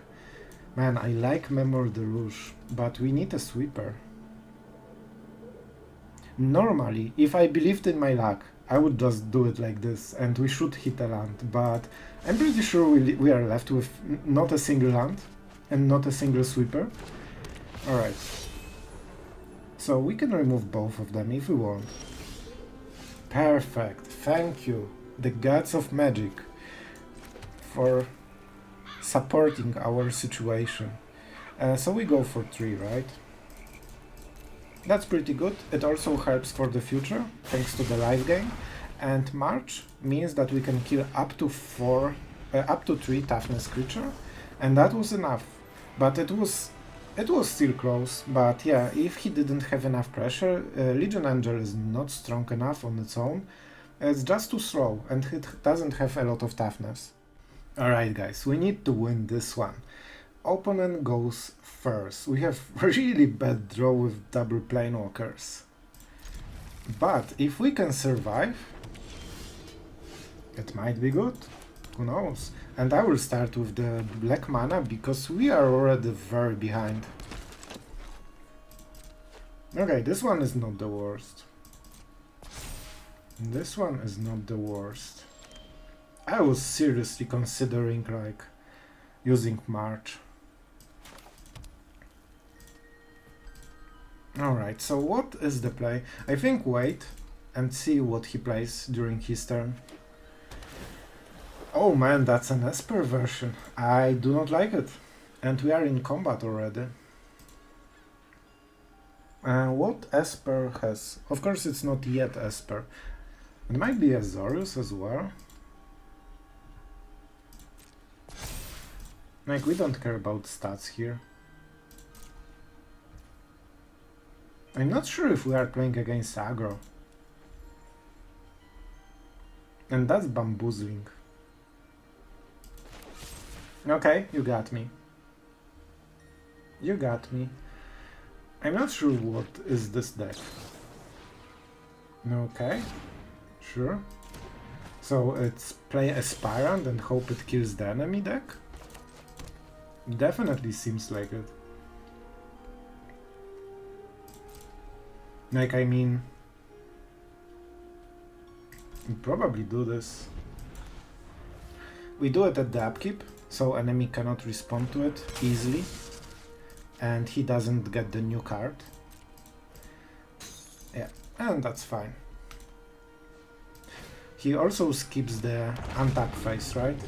Man, I like Memory Deluge, but we need a sweeper. Normally, if I believed in my luck, I would just do it like this and we should hit a land, but I'm pretty sure we are left with not a single land and not a single sweeper. Alright. So we can remove both of them if we want. Perfect, thank you, the gods of magic, for supporting our situation. So we go for 3, right? That's pretty good. It also helps for the future, thanks to the Lifegain. And March means that we can kill up to 3 toughness creature, and that was enough. But it was still close. But yeah, if he didn't have enough pressure, Legion Angel is not strong enough on its own. It's just too slow, and it doesn't have a lot of toughness. Alright guys, we need to win this one. Opponent goes first. We have really bad draw with double planewalkers. But if we can survive, it might be good. Who knows? And I will start with the black mana because we are already very behind. Okay, this one is not the worst. This one is not the worst. I was seriously considering like using March. Alright, so what is the play? I think wait and see what he plays during his turn. Oh man, that's an Esper version. I do not like it. And we are in combat already. What Esper has? Of course it's not yet Esper. It might be Azorius as well. Like, we don't care about stats here. I'm not sure if we are playing against Aggro. And that's bamboozling. Okay, you got me. You got me. I'm not sure what is this deck. Okay, sure. So it's play Aspirant and hope it kills the enemy deck? Definitely seems like it. Like, I mean, we probably do this. We do it at the upkeep, so enemy cannot respond to it easily, and he doesn't get the new card. Yeah, and that's fine. He also skips the untap phase, right?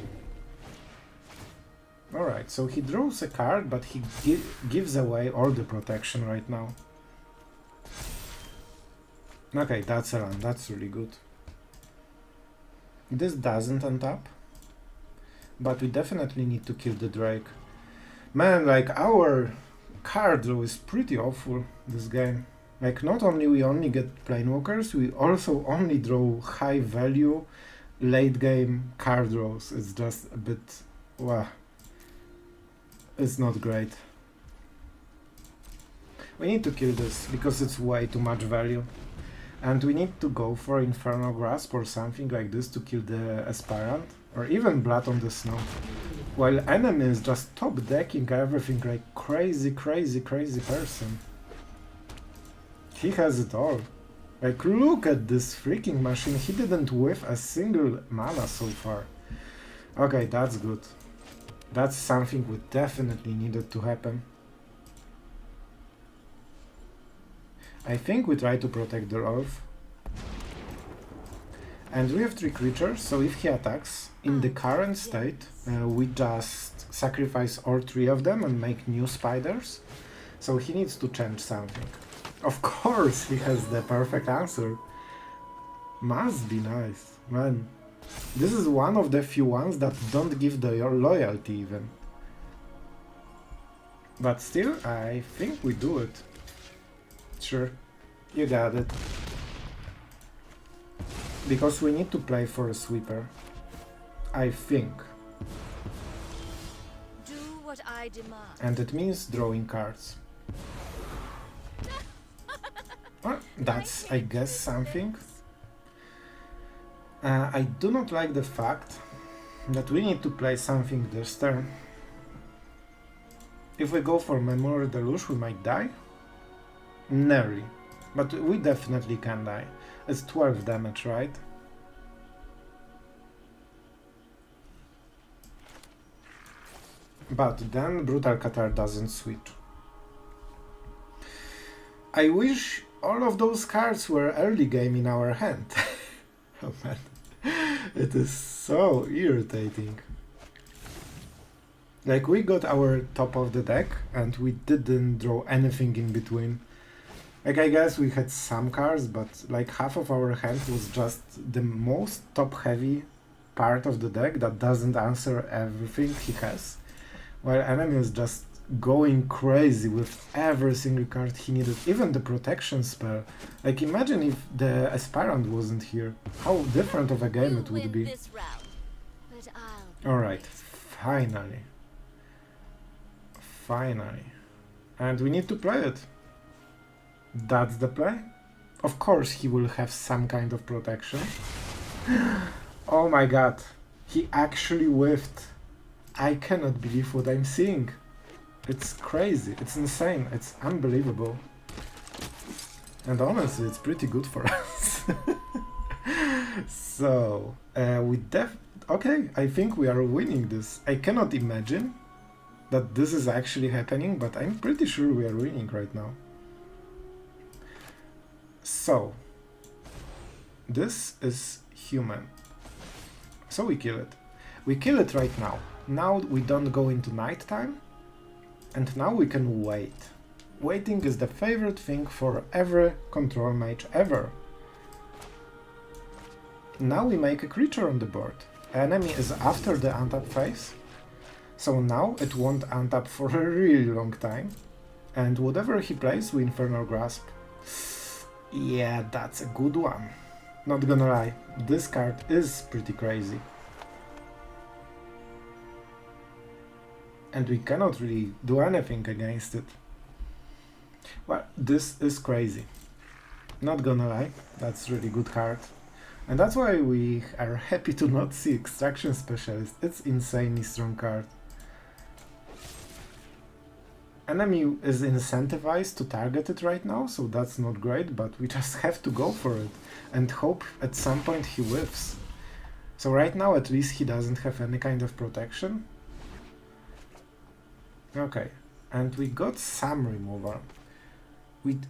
Alright, so he draws a card, but he gives away all the protection right now. Okay, that's a run, that's really good. This doesn't untap, but we definitely need to kill the Drake. Man, like, our card draw is pretty awful this game. Like, not only we only get Planewalkers, we also only draw high value late game card draws. It's just a bit, wow, it's not great. We need to kill this because it's way too much value. And we need to go for Infernal Grasp or something like this to kill the Aspirant, or even Blood on the Snow. While enemy is just top decking everything like crazy person. He has it all. Like, look at this freaking machine, he didn't whiff a single mana so far. Okay, that's good. That's something we definitely needed to happen. I think we try to protect the Lolth. And we have 3 creatures, so if he attacks, in the current state, we just sacrifice all 3 of them and make new spiders. So he needs to change something. Of course he has the perfect answer. Must be nice, man. This is one of the few ones that don't give the loyalty even. But still, I think we do it. Sure, you got it. Because we need to play for a sweeper. I think. Do what I demand. And it means drawing cards. Well, that's, I guess, something. I do not like the fact that we need to play something this turn. If we go for Memory Deluge, we might die. Nearly, but we definitely can die. It's 12 damage, right? But then Brutal Catar doesn't switch. I wish all of those cards were early game in our hand. Oh man, it is so irritating. Like, we got our top of the deck and we didn't draw anything in between. Like, I guess we had some cards, but like half of our hand was just the most top-heavy part of the deck that doesn't answer everything he has, while enemy is just going crazy with every single card he needed, even the protection spell. Like, imagine if the Aspirant wasn't here, how different of a game it would be. Alright, finally. Finally. And we need to play it. That's the play? Of course he will have some kind of protection. Oh my god, he actually whiffed. I cannot believe what I'm seeing. It's crazy, it's insane, it's unbelievable. And honestly, it's pretty good for us. So, okay, I think we are winning this. I cannot imagine that this is actually happening, but I'm pretty sure we are winning right now. So, this is human. So we kill it. We kill it right now. Now we don't go into nighttime, and now we can wait. Waiting is the favorite thing for every control mage ever. Now we make a creature on the board. Enemy is after the untap phase, So now it won't untap for a really long time. And whatever he plays, we Infernal Grasp. Yeah, that's a good one. Not gonna lie, this card is pretty crazy. And we cannot really do anything against it. Well, this is crazy. Not gonna lie, that's really good card. And that's why we are happy to not see Extraction Specialist. It's insanely strong card. Enemy is incentivized to target it right now, so that's not great, but we just have to go for it and hope at some point he whiffs. So right now at least he doesn't have any kind of protection. Okay, and we got some removal.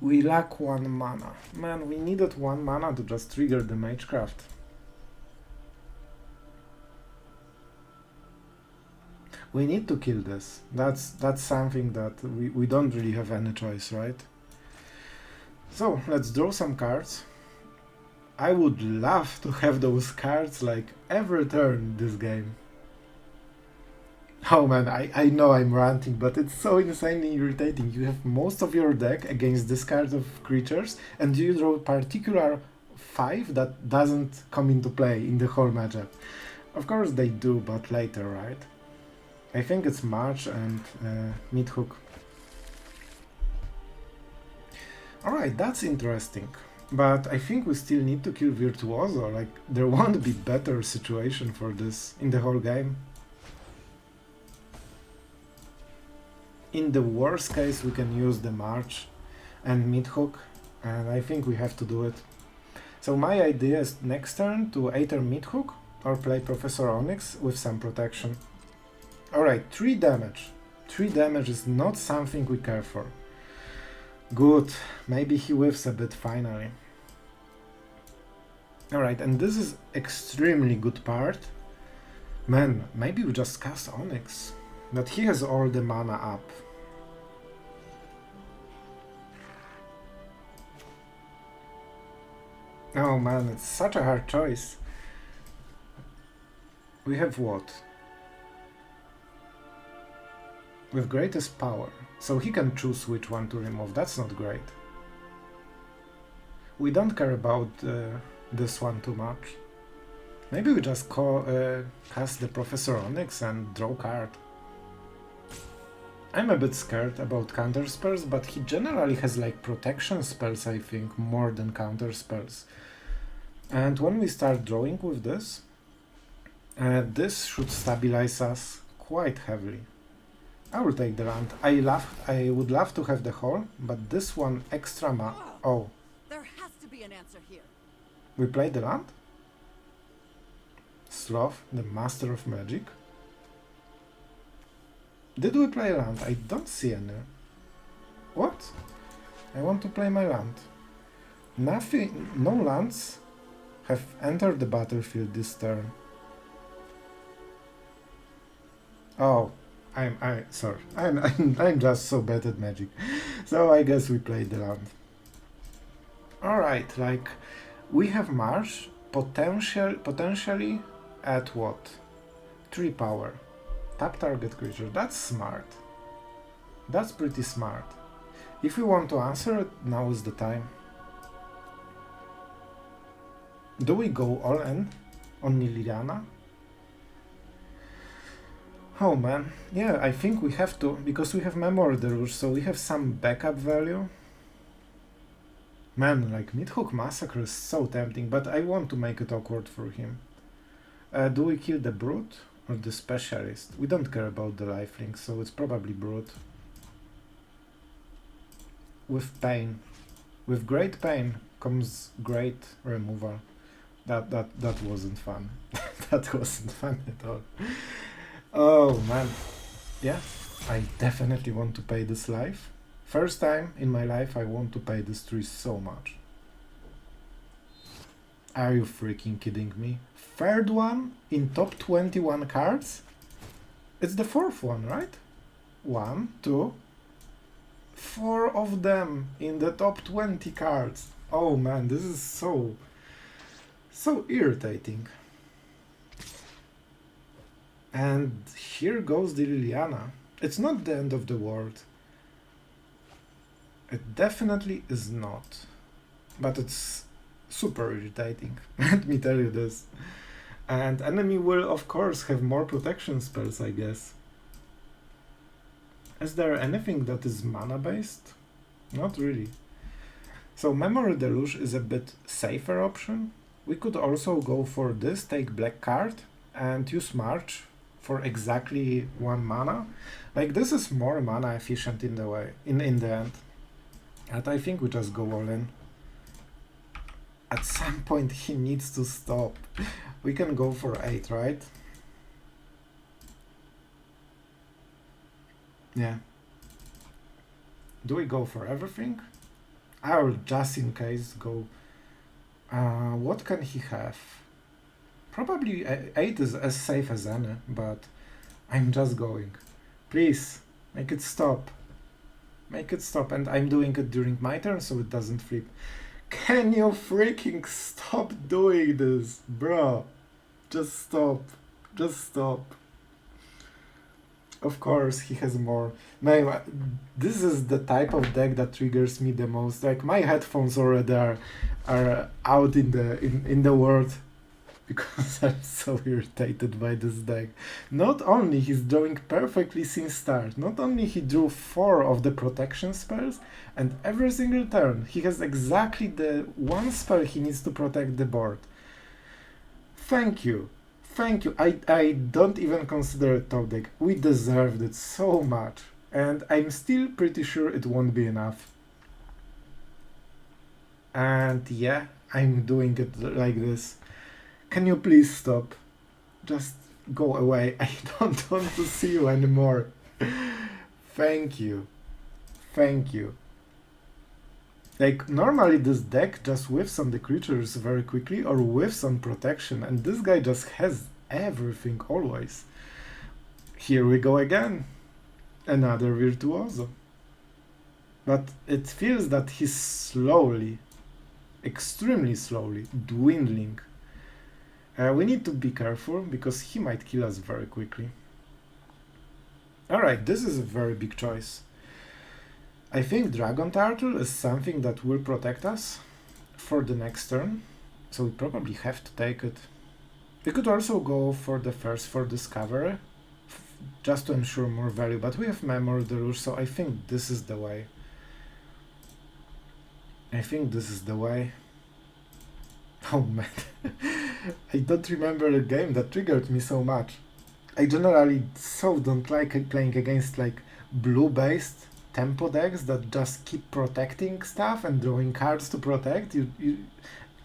We lack 1 mana. Man, we needed 1 mana to just trigger the Magecraft. We need to kill this. That's something that we don't really have any choice, right? So, let's draw some cards. I would love to have those cards like every turn this game. Oh man, I know I'm ranting, but it's so insanely irritating. You have most of your deck against this kind of creatures, and you draw a particular 5 that doesn't come into play in the whole matchup. Of course they do, but later, right? I think it's March and Meathook. Alright, that's interesting. But I think we still need to kill Virtuoso, like there won't be better situation for this in the whole game. In the worst case we can use the March and Meathook, and I think we have to do it. So my idea is next turn to either Meathook or play Professor Onyx with some protection. Alright, 3 damage. 3 damage is not something we care for. Good, maybe he whiffs a bit finally. Alright, and this is extremely good part. Man, maybe we just cast Onyx. But he has all the mana up. Oh man, it's such a hard choice. We have what? With greatest power. So he can choose which one to remove. That's not great. We don't care about this one too much. Maybe we just cast the Professor Onyx and draw card. I'm a bit scared about counter spells, but he generally has like protection spells, I think, more than counter spells. And when we start drawing with this, this should stabilize us quite heavily. I will take the land. I would love to have the hole, but this one extra Oh. There has to be an answer here. We play the land? Sloth, the master of magic. Did we play land? I don't see any. What? I want to play my land. Nothing, no lands have entered the battlefield this turn. Oh, sorry. I'm just so bad at magic. So I guess we played the land. Alright, like we have Marsh potentially at what? 3 power. Tap target creature. That's smart. That's pretty smart. If we want to answer it, now is the time. Do we go all in on Liliana? Oh man, yeah, I think we have to, because we have Memory Deluge, so we have some backup value. Man, like Meathook Massacre is so tempting, but I want to make it awkward for him. Do we kill the Brute or the Specialist? We don't care about the lifelink, so it's probably Brute. With pain. With great pain comes great removal. That wasn't fun. That wasn't fun at all. Oh man. Yeah, I definitely want to pay this life. First time in my life I want to pay this tree so much. Are you freaking kidding me? Third one in top 21 cards? It's the fourth one, right? 1, 2, 4 of them in the top 20 cards. Oh man, this is so irritating. And here goes the Liliana. It's not the end of the world. It definitely is not. But it's super irritating. Let me tell you this. And enemy will of course have more protection spells, I guess. Is there anything that is mana based? Not really. So Memory Deluge is a bit safer option. We could also go for this, take black card and use March for exactly 1 mana. Like this is more mana efficient in the way in the end. And I think we just go all in. At some point he needs to stop. We can go for 8, right? Yeah. Do we go for everything? I will just in case go... what can he have? Probably 8 is as safe as any, but I'm just going. Please, make it stop. Make it stop, and I'm doing it during my turn so it doesn't flip. Can you freaking stop doing this, bro? Just stop. Just stop. Of course, he has more. No, this is the type of deck that triggers me the most. Like my headphones already are out in the world because I'm so irritated by this deck. Not only he's drawing perfectly since start, not only he drew 4 of the protection spells, and every single turn he has exactly the 1 spell he needs to protect the board. Thank you. Thank you. I don't even consider it top deck. We deserved it so much. And I'm still pretty sure it won't be enough. And yeah, I'm doing it like this. Can you please stop? Just go away. I don't want to see you anymore. Thank you. Thank you. Like, normally this deck just whiffs on the creatures very quickly or whiffs on protection, and this guy just has everything always. Here we go again. Another Virtuoso. But it feels that he's slowly, extremely slowly, dwindling. We need to be careful, because he might kill us very quickly. Alright, this is a very big choice. I think Dragon Turtle is something that will protect us for the next turn, so we probably have to take it. We could also go for the first for Discovery, just to ensure more value, but we have Memory Deluge, so I think this is the way. I think this is the way. Oh man, I don't remember a game that triggered me so much. I generally so don't like playing against like blue-based tempo decks that just keep protecting stuff and drawing cards to protect. You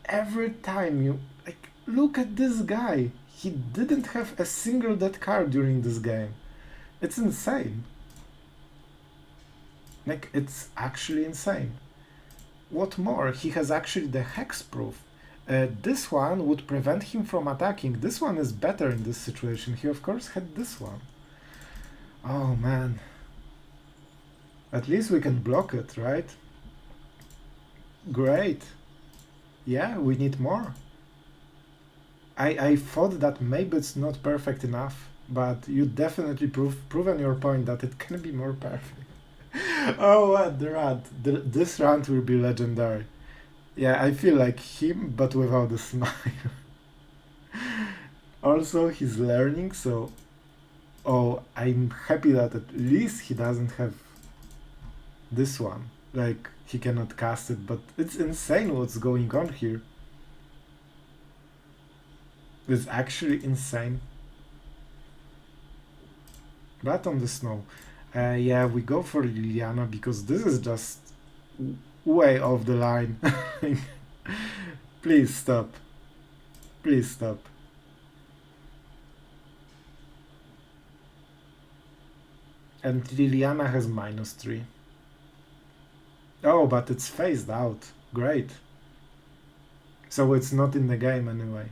every time you like look at this guy. He didn't have a single dead card during this game. It's insane. Like, it's actually insane. What more, he has actually the hexproof. This one would prevent him from attacking. This one is better in this situation. He of course had this one. Oh man. At least we can block it, right? Great. Yeah, we need more. I thought that maybe it's not perfect enough, but you definitely proven your point that it can be more perfect. Oh, what the rant. This rant will be legendary. Yeah, I feel like him, but without a smile. Also, he's learning, so... Oh, I'm happy that at least he doesn't have this one. Like, he cannot cast it, but it's insane what's going on here. It's actually insane. But on the snow. Yeah, we go for Liliana because this is just way off the line. Please stop. Please stop. And Liliana has -3. Oh, but it's phased out. Great. So it's not in the game anyway.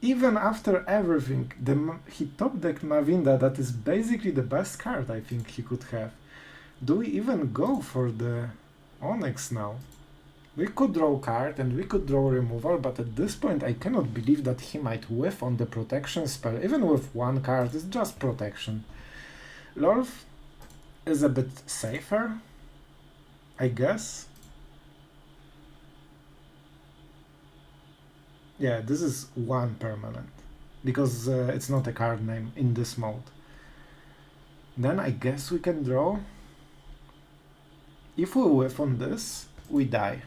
Even after everything, he top-decked Mavinda, that is basically the best card I think he could have. Do we even go for the Onyx now? We could draw card and we could draw removal, but at this point I cannot believe that he might whiff on the protection spell. Even with one card, it's just protection. Lolth is a bit safer, I guess. Yeah, this is one permanent, because it's not a card name in this mode. Then I guess we can draw. If we whiff on this, we die.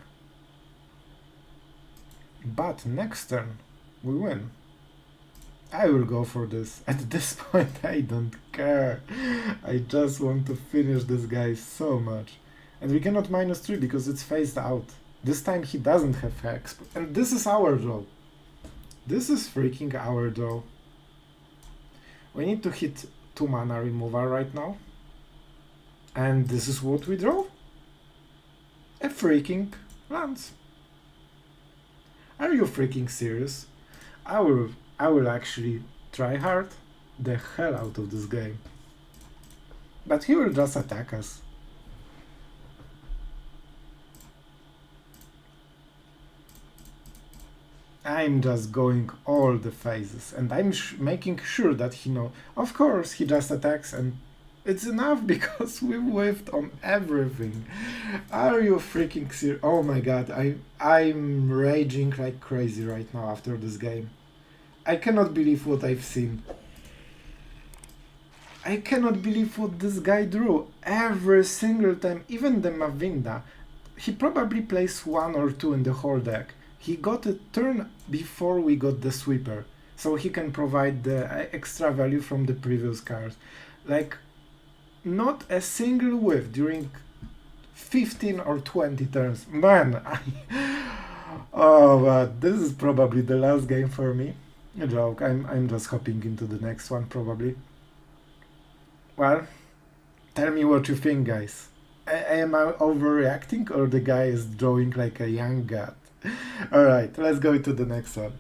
But next turn, we win. I will go for this. At this point, I don't care. I just want to finish this guy so much. And we cannot -3 because it's phased out. This time he doesn't have Hex. And this is our draw. This is freaking our draw. We need to hit 2 mana removal right now. And this is what we draw? A freaking lance. Are you freaking serious? I will actually try hard the hell out of this game. But he will just attack us. I'm just going all the phases and I'm making sure that he knows. Of course, he just attacks and it's enough because we whiffed on everything. Are you freaking serious? Oh my god, I'm raging like crazy right now after this game. I cannot believe what I've seen. I cannot believe what this guy drew. Every single time, even the Mavinda, he probably plays 1 or 2 in the whole deck. He got a turn before we got the sweeper, so he can provide the extra value from the previous cards. Like, not a single whiff during 15 or 20 turns. Man, oh, but this is probably the last game for me. A joke, I'm just hopping into the next one, probably. Well, tell me what you think, guys. Am I overreacting or the guy is drawing like a young god? Alright, let's go to the next one.